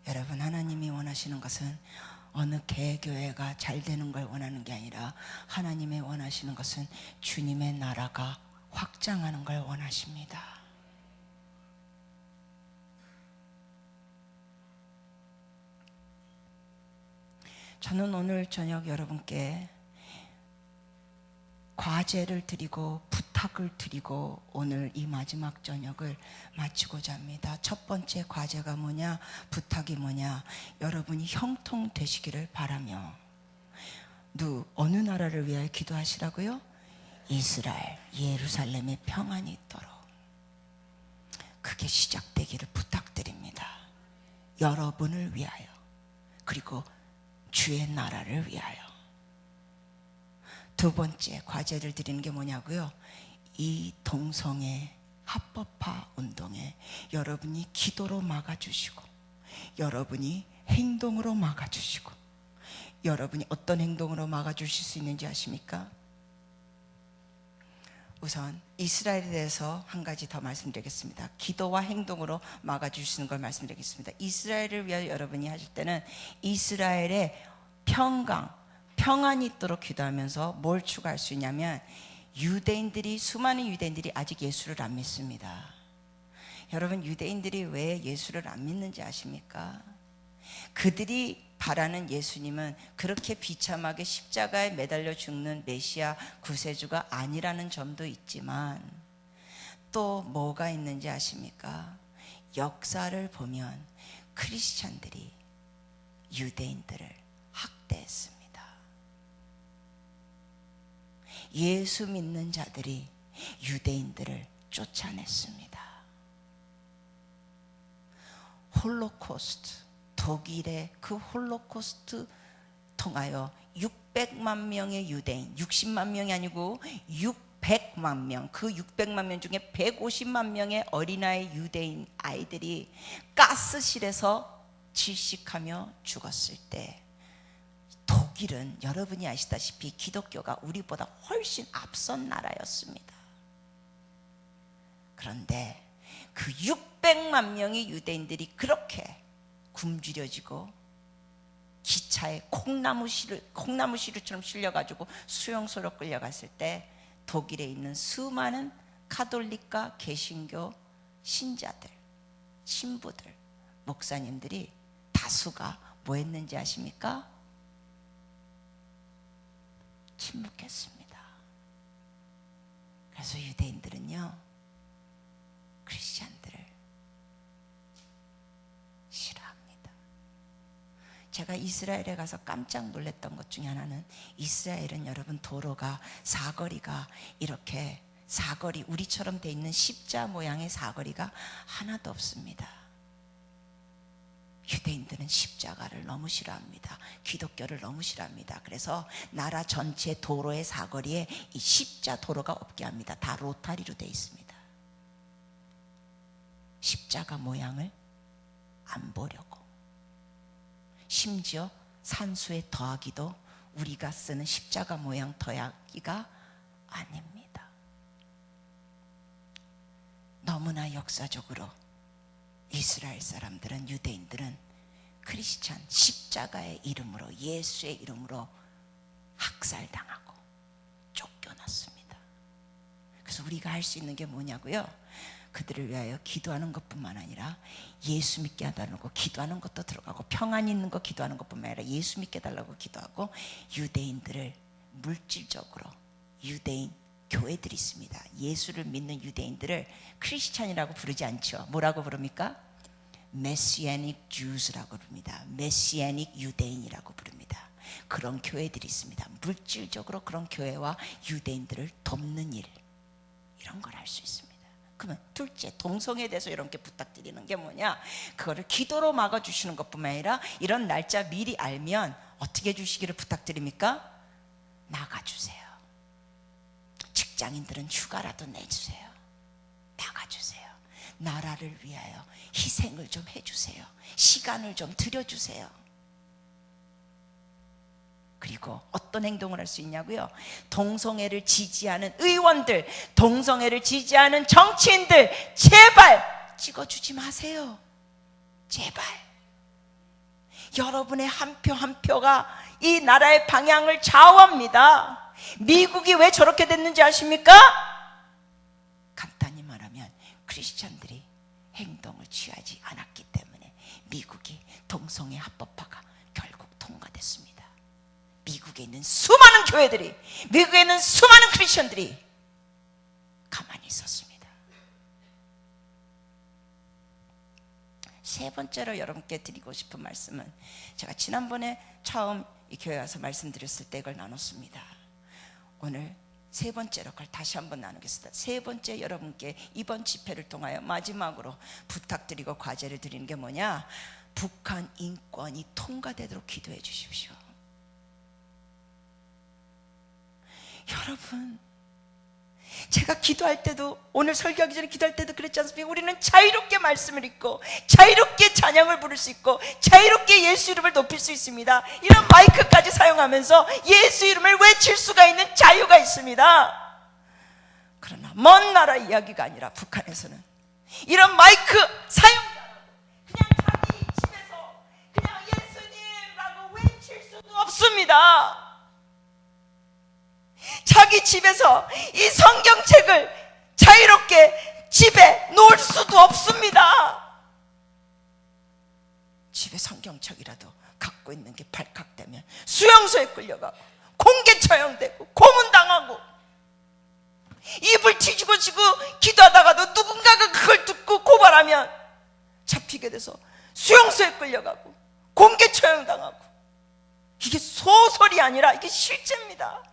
여러분, 하나님이 원하시는 것은 어느 개교회가 잘 되는 걸 원하는 게 아니라 하나님의 원하시는 것은 주님의 나라가 확장하는 걸 원하십니다. 저는 오늘 저녁 여러분께 과제를 드리고 부탁 부탁을 드리고 오늘 이 마지막 저녁을 마치고자 합니다. 첫 번째 과제가 뭐냐? 부탁이 뭐냐? 여러분이 형통되시기를 바라며 어느 나라를 위하여 기도하시라고요? 이스라엘, 예루살렘에 평안이 있도록 그게 시작되기를 부탁드립니다. 여러분을 위하여 그리고 주의 나라를 위하여. 두 번째 과제를 드리는 게 뭐냐고요? 이 동성애 합법화 운동에 여러분이 기도로 막아주시고 여러분이 행동으로 막아주시고 여러분이 어떤 행동으로 막아주실 수 있는지 아십니까? 우선 이스라엘에 대해서 한 가지 더 말씀드리겠습니다. 기도와 행동으로 막아주시는 걸 말씀드리겠습니다. 이스라엘을 위하여 여러분이 하실 때는 이스라엘의 평안이 있도록 기도하면서 뭘 추구할 수 있냐면 수많은 유대인들이 아직 예수를 안 믿습니다. 여러분, 유대인들이 왜 예수를 안 믿는지 아십니까? 그들이 바라는 예수님은 그렇게 비참하게 십자가에 매달려 죽는 메시아 구세주가 아니라는 점도 있지만 또 뭐가 있는지 아십니까? 역사를 보면 크리스찬들이 유대인들을 학대했습니다. 예수 믿는 자들이 유대인들을 쫓아냈습니다. 홀로코스트, 독일의 그 홀로코스트 통하여 600만 명의 유대인, 60만 명이 아니고 600만 명, 그 600만 명 중에 150만 명의 어린아이 유대인 아이들이 가스실에서 질식하며 죽었을 때 독일은 여러분이 아시다시피 기독교가 우리보다 훨씬 앞선 나라였습니다. 그런데 그 600만 명의 유대인들이 그렇게 굶주려지고 기차에 콩나무 시루처럼 실려가지고 수용소로 끌려갔을 때 독일에 있는 수많은 카톨릭과 개신교 신자들, 신부들, 목사님들이 다수가 뭐 했는지 아십니까? 침묵했습니다. 그래서 유대인들은요, 크리스찬들을 싫어합니다. 제가 이스라엘에 가서 깜짝 놀랐던 것 중에 하나는 이스라엘은 여러분 도로가 사거리가 이렇게 우리처럼 돼 있는 십자 모양의 사거리가 하나도 없습니다. 유대인들은 십자가를 너무 싫어합니다. 기독교를 너무 싫어합니다. 그래서 나라 전체 도로의 사거리에 이 십자 도로가 없게 합니다. 다 로타리로 돼 있습니다. 십자가 모양을 안 보려고. 심지어 산수의 더하기도 우리가 쓰는 십자가 모양 더하기가 아닙니다. 너무나 역사적으로 이스라엘 사람들은, 유대인들은 크리스찬 십자가의 이름으로, 예수의 이름으로 학살당하고 쫓겨났습니다. 그래서 우리가 할 수 있는 게 뭐냐고요? 그들을 위하여 기도하는 것뿐만 아니라 예수 믿게 해달라고 기도하는 것도 들어가고, 평안 있는 거 기도하는 것뿐만 아니라 예수 믿게 해달라고 기도하고, 유대인들을 물질적으로, 유대인 교회들이 있습니다. 예수를 믿는 유대인들을 크리스찬이라고 부르지 않죠. 뭐라고 부릅니까? 메시아닉 주스라고 부릅니다. 메시아닉 유대인이라고 부릅니다. 그런 교회들이 있습니다. 물질적으로 그런 교회와 유대인들을 돕는 일, 이런 걸 할 수 있습니다. 그러면 둘째, 동성애에 대해서 이렇게 부탁드리는 게 뭐냐? 그거를 기도로 막아주시는 것뿐만 아니라 이런 날짜 미리 알면 어떻게 해주시기를 부탁드립니까? 나가주세요. 직장인들은 휴가라도 내주세요. 나가주세요. 나라를 위하여 희생을 좀 해주세요. 시간을 좀 들여주세요. 그리고 어떤 행동을 할 수 있냐고요? 동성애를 지지하는 의원들, 동성애를 지지하는 정치인들, 제발 찍어주지 마세요. 제발. 여러분의 한 표 한 표가 이 나라의 방향을 좌우합니다. 미국이 왜 저렇게 됐는지 아십니까? 간단히 말하면 크리스찬들이 행동을 취하지 않았기 때문에 미국이 동성애 합법화가 결국 통과됐습니다. 미국에 있는 수많은 교회들이, 미국에 있는 수많은 크리스천들이 있었습니다. 세 번째로 여러분께 드리고 싶은 말씀은 제가 지난번에 처음 이 교회 와서 말씀드렸을 때 이걸 나눴습니다. 오늘 세 번째로 그걸 다시 한번 나누겠습니다. 세 번째 여러분께 이번 집회를 통하여 마지막으로 부탁드리고 과제를 드리는 게 뭐냐? 북한 인권이 통과되도록 기도해 주십시오. 여러분, 제가 기도할 때도, 오늘 설교하기 전에 기도할 때도 그랬지 않습니까? 우리는 자유롭게 말씀을 읽고 자유롭게 찬양을 부를 수 있고 자유롭게 예수 이름을 높일 수 있습니다. 이런 마이크까지 사용하면서 예수 이름을 외칠 수가 있는 자유가 있습니다. 그러나 먼 나라 이야기가 아니라 북한에서는 이런 마이크 사용자라도 그냥 자기 집에서 그냥 예수님이라고 외칠 수도 없습니다. 자기 집에서 이 성경책을 자유롭게 집에 놓을 수도 없습니다. 집에 성경책이라도 갖고 있는 게 발각되면 수용소에 끌려가고 공개 처형되고 고문당하고 입을 뒤집어 지고 기도하다가도 누군가가 그걸 듣고 고발하면 잡히게 돼서 수용소에 끌려가고 공개 처형당하고, 이게 소설이 아니라 이게 실제입니다.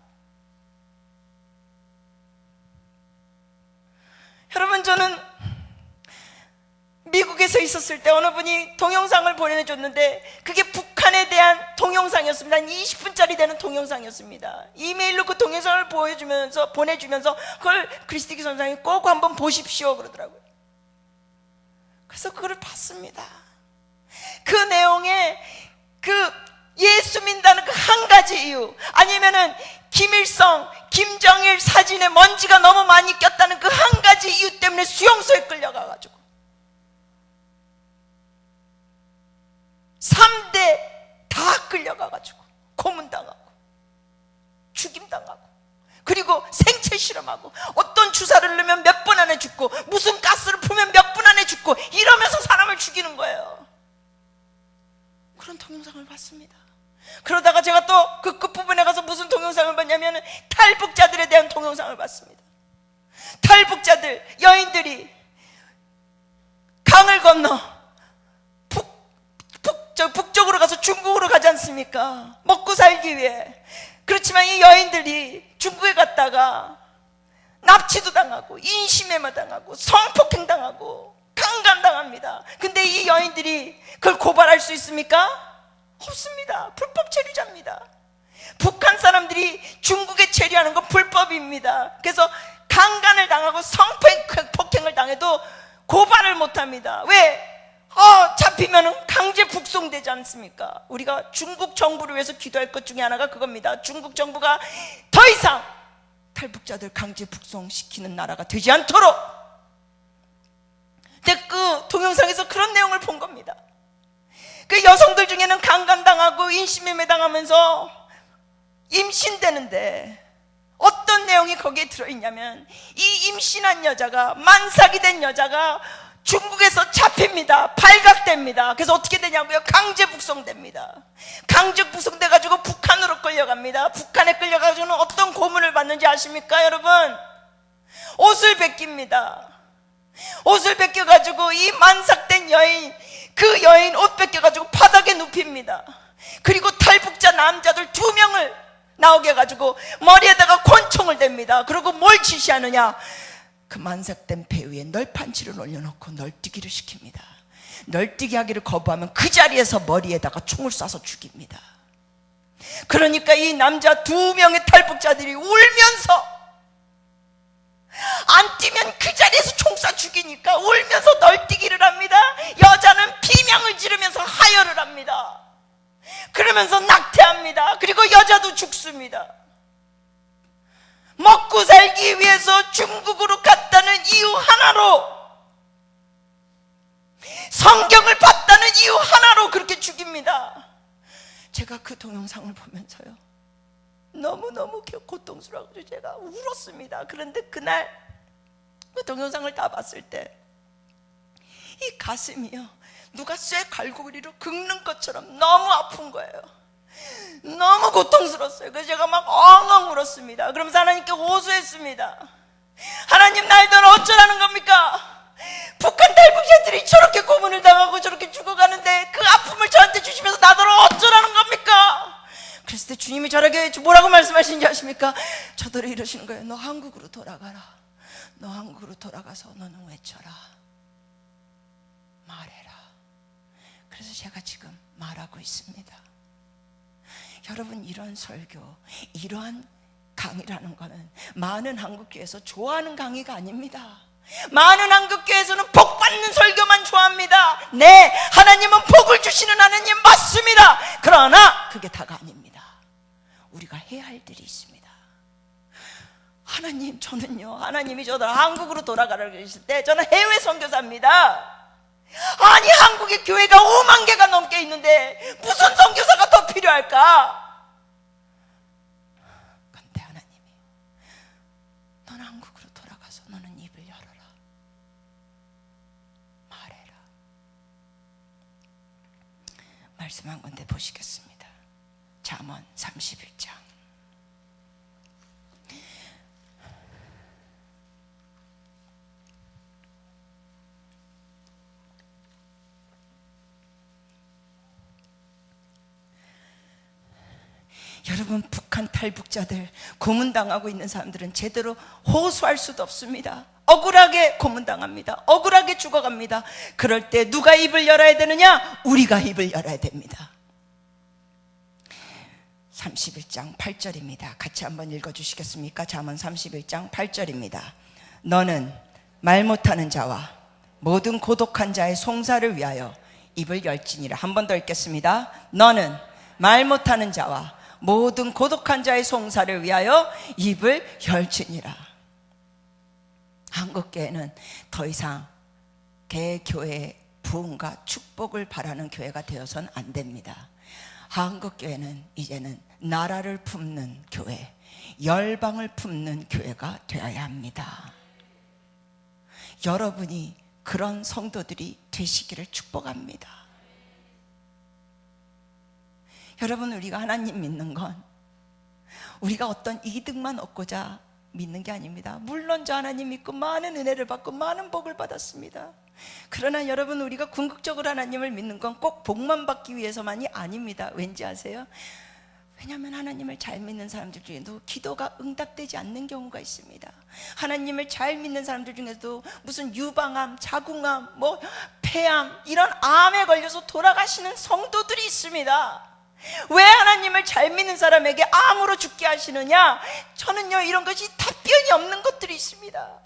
여러분, 저는 미국에서 있었을 때 어느 분이 동영상을 보내줬는데 그게 북한에 대한 동영상이었습니다. 한 20분짜리 되는 동영상이었습니다. 이메일로 그 동영상을 보내주면서 그걸 크리스티기 선생님이 꼭 한번 보십시오 그러더라고요. 그래서 그걸 봤습니다. 그 내용에 그 예수 믿는다는 그 한 가지 이유, 아니면은 김일성, 김정일 사진에 먼지가 너무 많이 꼈다는 그 한 가지 이유 때문에 수용소에 끌려가가지고 3대 다 끌려가가지고 고문당하고 죽임당하고, 그리고 생체 실험하고 어떤 주사를 넣으면 몇 분 안에 죽고 무슨 가스를 풀면 몇 분 안에 죽고 이러면서 사람을 죽이는 거예요. 그런 동영상을 봤습니다. 그러다가 제가 또 그 끝부분에 가서 무슨 동영상을 봤냐면 탈북자들에 대한 동영상을 봤습니다. 탈북자들, 여인들이 강을 건너 북쪽으로 가서 중국으로 가지 않습니까? 먹고 살기 위해. 그렇지만 이 여인들이 중국에 갔다가 납치도 당하고 인신매매 당하고 성폭행 당하고 강간당합니다. 근데 이 여인들이 그걸 고발할 수 있습니까? 없습니다. 불법 체류자입니다. 북한 사람들이 중국에 체류하는 건 불법입니다. 그래서 강간을 당하고 성폭행을 당해도 고발을 못합니다. 왜? 잡히면 강제 북송되지 않습니까? 우리가 중국 정부를 위해서 기도할 것 중에 하나가 그겁니다. 중국 정부가 더 이상 탈북자들 강제 북송시키는 나라가 되지 않도록. 근데 그 동영상에서 그런 내용을 본 겁니다. 그 여성들 중에는 강간당하고 인신매매 당하면서 임신되는데 어떤 내용이 거기에 들어있냐면, 이 임신한 여자가, 만삭이 된 여자가 중국에서 잡힙니다. 발각됩니다. 그래서 어떻게 되냐고요? 강제 북송됩니다. 강제 북송돼가지고 북한으로 끌려갑니다. 북한에 끌려가지고는 어떤 고문을 받는지 아십니까 여러분? 옷을 벗깁니다. 옷을 벗겨가지고 이 만삭된 여인, 그 여인 옷 벗겨가지고 바닥에 눕힙니다. 그리고 탈북자 남자들 2명을 나오게 해가지고 머리에다가 권총을 댑니다. 그리고 뭘 지시하느냐? 그 만삭된 배 위에 널판치를 올려놓고 널뛰기를 시킵니다. 널뛰기 하기를 거부하면 그 자리에서 머리에다가 총을 쏴서 죽입니다. 그러니까 이 남자 2명의 탈북자들이 울면서, 안 뛰면 그 자리에서 총 쏴 죽이니까 울면서 널뛰기를 합니다. 여자는 비명을 지르면서 하혈을 합니다. 그러면서 낙태합니다. 그리고 여자도 죽습니다. 먹고 살기 위해서 중국으로 갔다는 이유 하나로, 성경을 봤다는 이유 하나로 그렇게 죽입니다. 제가 그 동영상을 보면서요, 너무너무 고통스러워서 제가 울었습니다. 그런데 그날 그 동영상을 다 봤을 때 이 가슴이요, 누가 쇠 갈고리로 긁는 것처럼 너무 아픈 거예요. 너무 고통스러웠어요. 그래서 제가 막 엉엉 울었습니다. 그러면서 하나님께 호소했습니다. 하나님 나이들은 어쩌라는 겁니까? 북한 탈북자들이 저렇게 고문을 당하고 저렇게 죽어가는데 그 아픔을 저한테 주시면서 나더러 어쩌라는 겁니까? 그랬을 때 주님이 저에게 뭐라고 말씀하시는지 아십니까? 저더러 이러시는 거예요. 너 한국으로 돌아가라. 너 한국으로 돌아가서 너는 외쳐라. 말해라. 그래서 제가 지금 말하고 있습니다. 여러분, 이런 설교, 이러한 강의라는 거는 많은 한국교회에서 좋아하는 강의가 아닙니다. 많은 한국교회에서는 복 받는 설교만 좋아합니다. 네, 하나님은 복을 주시는 하나님 맞습니다. 그러나 그게 다가 아닙니다. 우리가 해야 할 일이 있습니다. 하나님, 저는요, 하나님이 저를 한국으로 돌아가라고 그러실 때 저는 해외 선교사입니다. 아니, 한국의 교회가 5만 개가 넘게 있는데 무슨 선교사가 더 필요할까? 근데 하나님이 너는 한국으로 돌아가서 너는 입을 열어라. 말해라. 말씀한 건데 보시겠습니다. 잠언 31장. 여러분, 북한 탈북자들, 고문당하고 있는 사람들은 제대로 호소할 수도 없습니다. 억울하게 고문당합니다. 억울하게 죽어갑니다. 그럴 때 누가 입을 열어야 되느냐? 우리가 입을 열어야 됩니다. 31장 8절입니다. 같이 한번 읽어주시겠습니까? 잠언 31장 8절입니다. 너는 말 못하는 자와 모든 고독한 자의 송사를 위하여 입을 열지니라. 한 번 더 읽겠습니다. 너는 말 못하는 자와 모든 고독한 자의 송사를 위하여 입을 열지니라. 한국교회는 더 이상 개교회의 부흥과 축복을 바라는 교회가 되어서는 안 됩니다. 한국교회는 이제는 나라를 품는 교회, 열방을 품는 교회가 되어야 합니다. 여러분이 그런 성도들이 되시기를 축복합니다. 여러분, 우리가 하나님 믿는 건 우리가 어떤 이득만 얻고자 믿는 게 아닙니다. 물론 저 하나님 믿고 많은 은혜를 받고 많은 복을 받았습니다. 그러나 여러분, 우리가 궁극적으로 하나님을 믿는 건 꼭 복만 받기 위해서만이 아닙니다. 왠지 아세요? 왜냐하면 하나님을 잘 믿는 사람들 중에도 기도가 응답되지 않는 경우가 있습니다. 하나님을 잘 믿는 사람들 중에도 무슨 유방암, 자궁암, 폐암, 이런 암에 걸려서 돌아가시는 성도들이 있습니다. 왜 하나님을 잘 믿는 사람에게 암으로 죽게 하시느냐? 저는요, 이런 것이 답변이 없는 것들이 있습니다.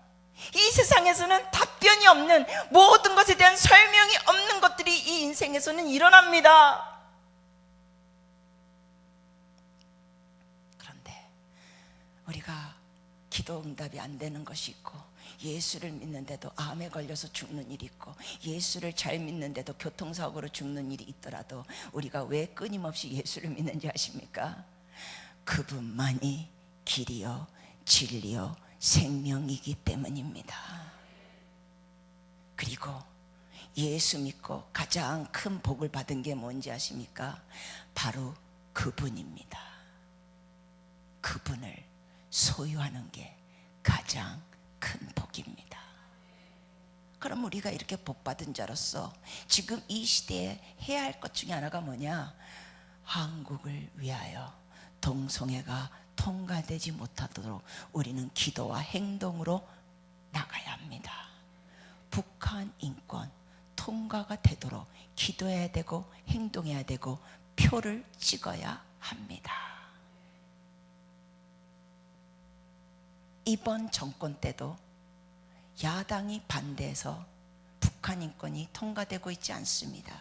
이 세상에서는 답변이 없는, 모든 것에 대한 설명이 없는 것들이 이 인생에서는 일어납니다. 그런데 우리가 기도 응답이 안 되는 것이 있고, 예수를 믿는데도 암에 걸려서 죽는 일이 있고, 예수를 잘 믿는데도 교통사고로 죽는 일이 있더라도 우리가 왜 끊임없이 예수를 믿는지 아십니까? 그분만이 길이요 진리요 생명이기 때문입니다. 그리고 예수 믿고 가장 큰 복을 받은 게 뭔지 아십니까? 바로 그분입니다. 그분을 소유하는 게 가장 큰 복입니다. 그럼 우리가 이렇게 복 받은 자로서 지금 이 시대에 해야 할 것 중에 하나가 뭐냐? 한국을 위하여 동성애가 통과되지 못하도록 우리는 기도와 행동으로 나가야 합니다. 북한 인권 통과가 되도록 기도해야 되고 행동해야 되고 표를 찍어야 합니다. 이번 정권 때도 야당이 반대해서 북한 인권이 통과되고 있지 않습니다.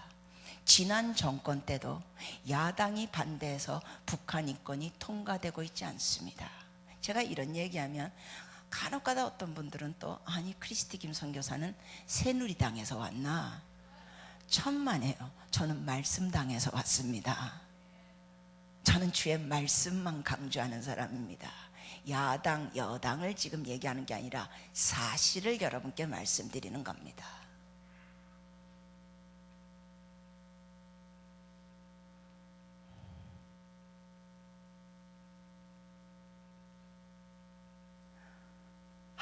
지난 정권 때도 야당이 반대해서 북한 인권이 통과되고 있지 않습니다. 제가 이런 얘기하면 간혹가다 어떤 분들은 또 아니 크리스티 김 선교사는 새누리당에서 왔나? 천만에요. 저는 말씀당에서 왔습니다. 저는 주의 말씀만 강조하는 사람입니다. 야당, 여당을 지금 얘기하는 게 아니라 사실을 여러분께 말씀드리는 겁니다.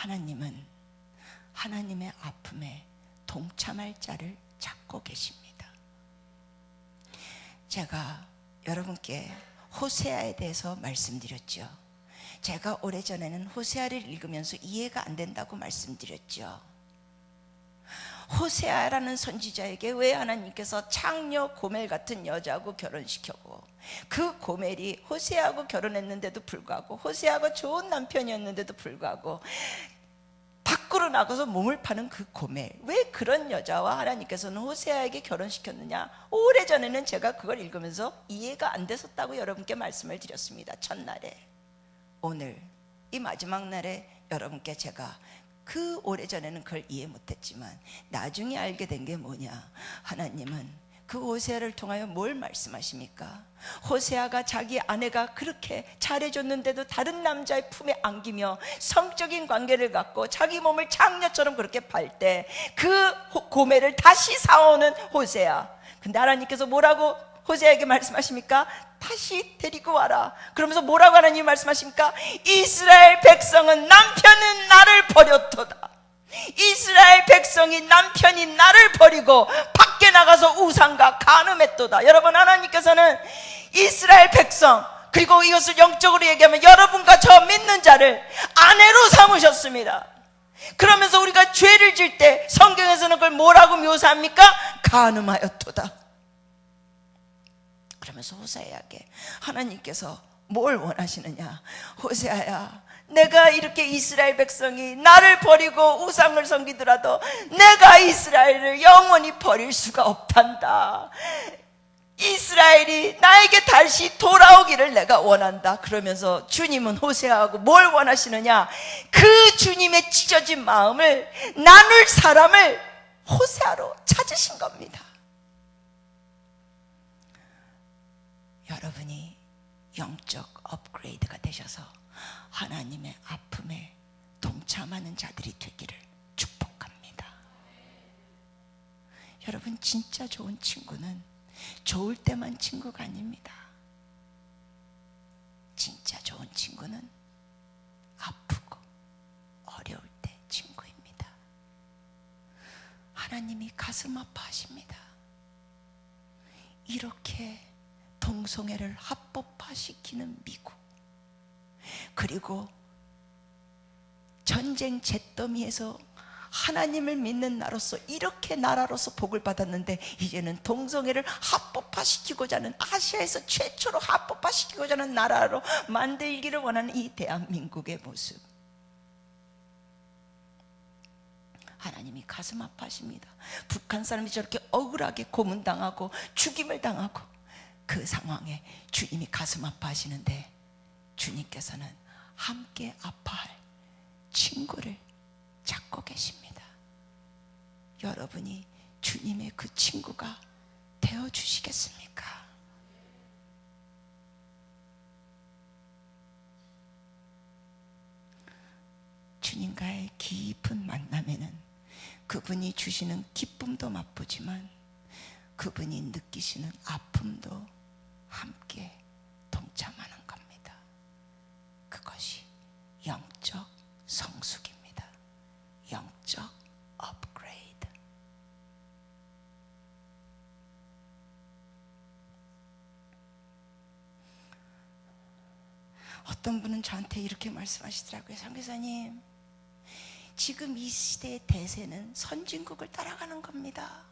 하나님은 하나님의 아픔에 동참할 자를 찾고 계십니다. 제가 여러분께 호세아에 대해서 말씀드렸죠. 제가 오래전에는 호세아를 읽으면서 이해가 안 된다고 말씀드렸죠. 호세아라는 선지자에게 왜 하나님께서 창녀 고멜 같은 여자하고 결혼시켰고, 그 고멜이 호세아하고 결혼했는데도 불구하고, 호세아가 좋은 남편이었는데도 불구하고 밖으로 나가서 몸을 파는 그 고멜, 왜 그런 여자와 하나님께서는 호세아에게 결혼시켰느냐? 오래전에는 제가 그걸 읽으면서 이해가 안 됐었다고 여러분께 말씀을 드렸습니다. 첫날에. 오늘 이 마지막 날에 여러분께 제가 그 오래전에는 그걸 이해 못했지만 나중에 알게 된 게 뭐냐, 하나님은 그 호세아를 통하여 뭘 말씀하십니까? 호세아가 자기 아내가 그렇게 잘해줬는데도 다른 남자의 품에 안기며 성적인 관계를 갖고 자기 몸을 창녀처럼 그렇게 팔 때 그 고멜을 다시 사오는 호세아. 근데 하나님께서 뭐라고 호세아에게 말씀하십니까? 다시 데리고 와라. 그러면서 뭐라고 하나님이 말씀하십니까? 이스라엘 백성은 남편은 나를 버렸도다. 이스라엘 백성이 남편이 나를 버리고 밖에 나가서 우상과 간음했도다. 여러분, 하나님께서는 이스라엘 백성, 그리고 이것을 영적으로 얘기하면 여러분과 저 믿는 자를 아내로 삼으셨습니다. 그러면서 우리가 죄를 질 때 성경에서는 그걸 뭐라고 묘사합니까? 간음하였도다. 그러면서 호세아에게 하나님께서 뭘 원하시느냐? 호세아야, 내가 이렇게 이스라엘 백성이 나를 버리고 우상을 섬기더라도 내가 이스라엘을 영원히 버릴 수가 없단다. 이스라엘이 나에게 다시 돌아오기를 내가 원한다. 그러면서 주님은 호세아하고 뭘 원하시느냐? 그 주님의 찢어진 마음을 나눌 사람을 호세아로 찾으신 겁니다. 여러분이 영적 업그레이드가 되셔서 하나님의 아픔에 동참하는 자들이 되기를 축복합니다. 여러분, 진짜 좋은 친구는 좋을 때만 친구가 아닙니다. 진짜 좋은 친구는 아프고 어려울 때 친구입니다. 하나님이 가슴 아파하십니다. 이렇게 동성애를 합법화시키는 미국, 그리고 전쟁 잿더미에서 하나님을 믿는 나로서 이렇게 나라로서 복을 받았는데 이제는 동성애를 합법화시키고자 하는, 아시아에서 최초로 합법화시키고자 하는 나라로 만들기를 원하는 이 대한민국의 모습, 하나님이 가슴 아파하십니다. 북한 사람이 저렇게 억울하게 고문당하고 죽임을 당하고 그 상황에 주님이 가슴 아파하시는데 주님께서는 함께 아파할 친구를 찾고 계십니다. 여러분이 주님의 그 친구가 되어주시겠습니까? 주님과의 깊은 만남에는 그분이 주시는 기쁨도 맛보지만 그분이 느끼시는 아픔도 함께 동참하는 겁니다. 그것이 영적 성숙입니다. 영적 업그레이드. 어떤 분은 저한테 이렇게 말씀하시더라고요. 선교사님, 지금 이 시대의 대세는 선진국을 따라가는 겁니다.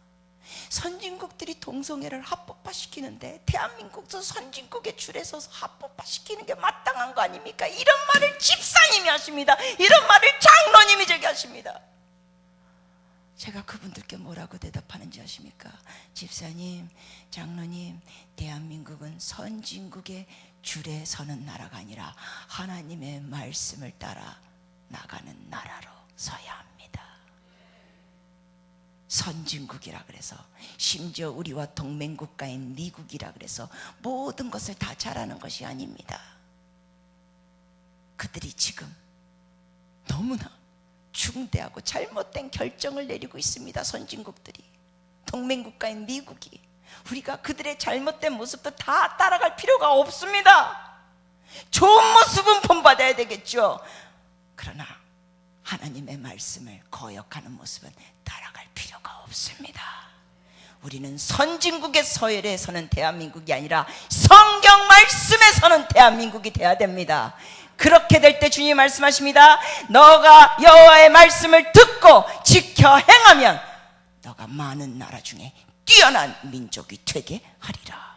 선진국들이 동성애를 합법화시키는데 대한민국도 선진국의 줄에 서서 합법화시키는 게 마땅한 거 아닙니까? 이런 말을 집사님이 하십니다. 이런 말을 장로님이 저기 하십니다. 제가 그분들께 뭐라고 대답하는지 아십니까? 집사님, 장로님, 대한민국은 선진국의 줄에 서는 나라가 아니라 하나님의 말씀을 따라 나가는 나라로 서야 합니다. 선진국이라 그래서, 심지어 우리와 동맹국가인 미국이라 그래서 모든 것을 다 잘하는 것이 아닙니다. 그들이 지금 너무나 중대하고 잘못된 결정을 내리고 있습니다. 선진국들이, 동맹국가인 미국이. 우리가 그들의 잘못된 모습도 다 따라갈 필요가 없습니다. 좋은 모습은 본받아야 되겠죠. 그러나 하나님의 말씀을 거역하는 모습은 따라갈 필요가 없습니다. 우리는 선진국의 서열에 서는 대한민국이 아니라 성경 말씀에 서는 대한민국이 돼야 됩니다. 그렇게 될 때 주님이 말씀하십니다. 너가 여호와의 말씀을 듣고 지켜 행하면 너가 많은 나라 중에 뛰어난 민족이 되게 하리라.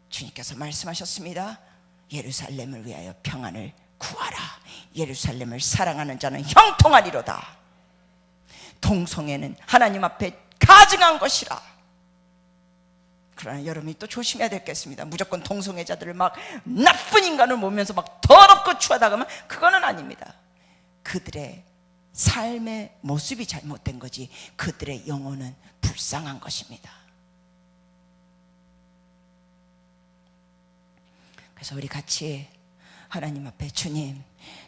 주님께서 말씀하셨습니다. 예루살렘을 위하여 평안을 구하라. 예루살렘을 사랑하는 자는 형통하리로다. 동성애는 하나님 앞에 가증한 것이라. 그러나 여러분이 또 조심해야 되겠습니다. 무조건 동성애자들을 막 나쁜 인간을 모면서 막 더럽고 추하다 그러면 그거는 아닙니다. 그들의 삶의 모습이 잘못된 거지 그들의 영혼은 불쌍한 것입니다. 그래서 우리 같이 하나님 앞에 주님,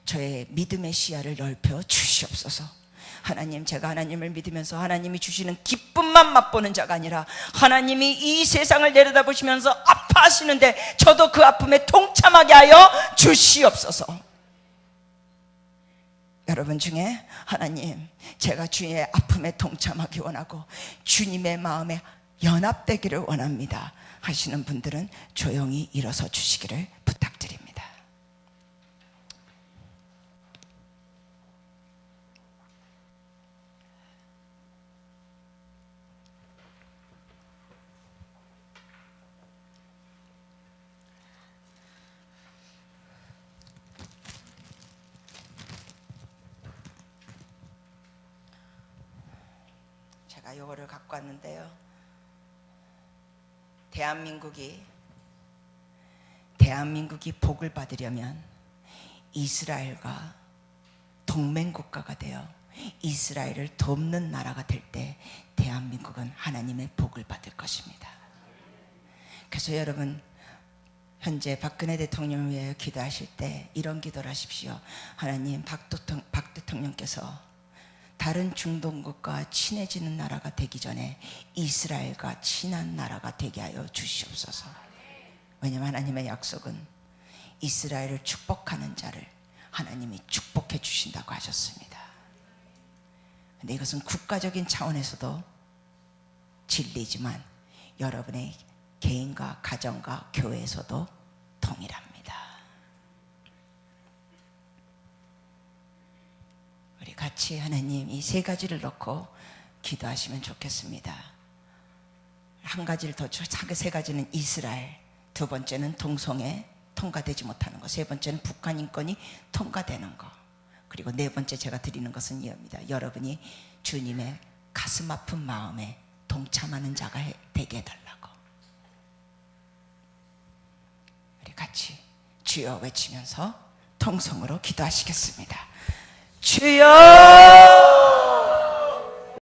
저의 믿음의 시야를 넓혀 주시옵소서. 하나님, 제가 하나님을 믿으면서 하나님이 주시는 기쁨만 맛보는 자가 아니라 하나님이 이 세상을 내려다보시면서 아파하시는데 저도 그 아픔에 동참하게 하여 주시옵소서. 여러분 중에 하나님, 제가 주의 아픔에 동참하기 원하고 주님의 마음에 연합되기를 원합니다 하시는 분들은 조용히 일어서 주시기를 부탁드립니다. 제가 요거를 갖고 왔는데요. 대한민국이 복을 받으려면 이스라엘과 동맹국가가 되어 이스라엘을 돕는 나라가 될 때 대한민국은 하나님의 복을 받을 것입니다. 그래서 여러분, 현재 박근혜 대통령을 위하여 기도하실 때 이런 기도를 하십시오. 하나님, 박 대통령께서 다른 중동국과 친해지는 나라가 되기 전에 이스라엘과 친한 나라가 되게 하여 주시옵소서. 왜냐하면 하나님의 약속은 이스라엘을 축복하는 자를 하나님이 축복해 주신다고 하셨습니다. 근데 이것은 국가적인 차원에서도 진리지만 여러분의 개인과 가정과 교회에서도 동일합니다. 우리 같이 하나님 이 세 가지를 넣고 기도하시면 좋겠습니다. 한 가지를 더, 세 가지는 이스라엘, 두 번째는 동성애 통과되지 못하는 것, 세 번째는 북한 인권이 통과되는 것, 그리고 네 번째 제가 드리는 것은 이겁니다. 여러분이 주님의 가슴 아픈 마음에 동참하는 자가 되게 해달라고. 우리 같이 주여 외치면서 통성으로 기도하시겠습니다. 주여!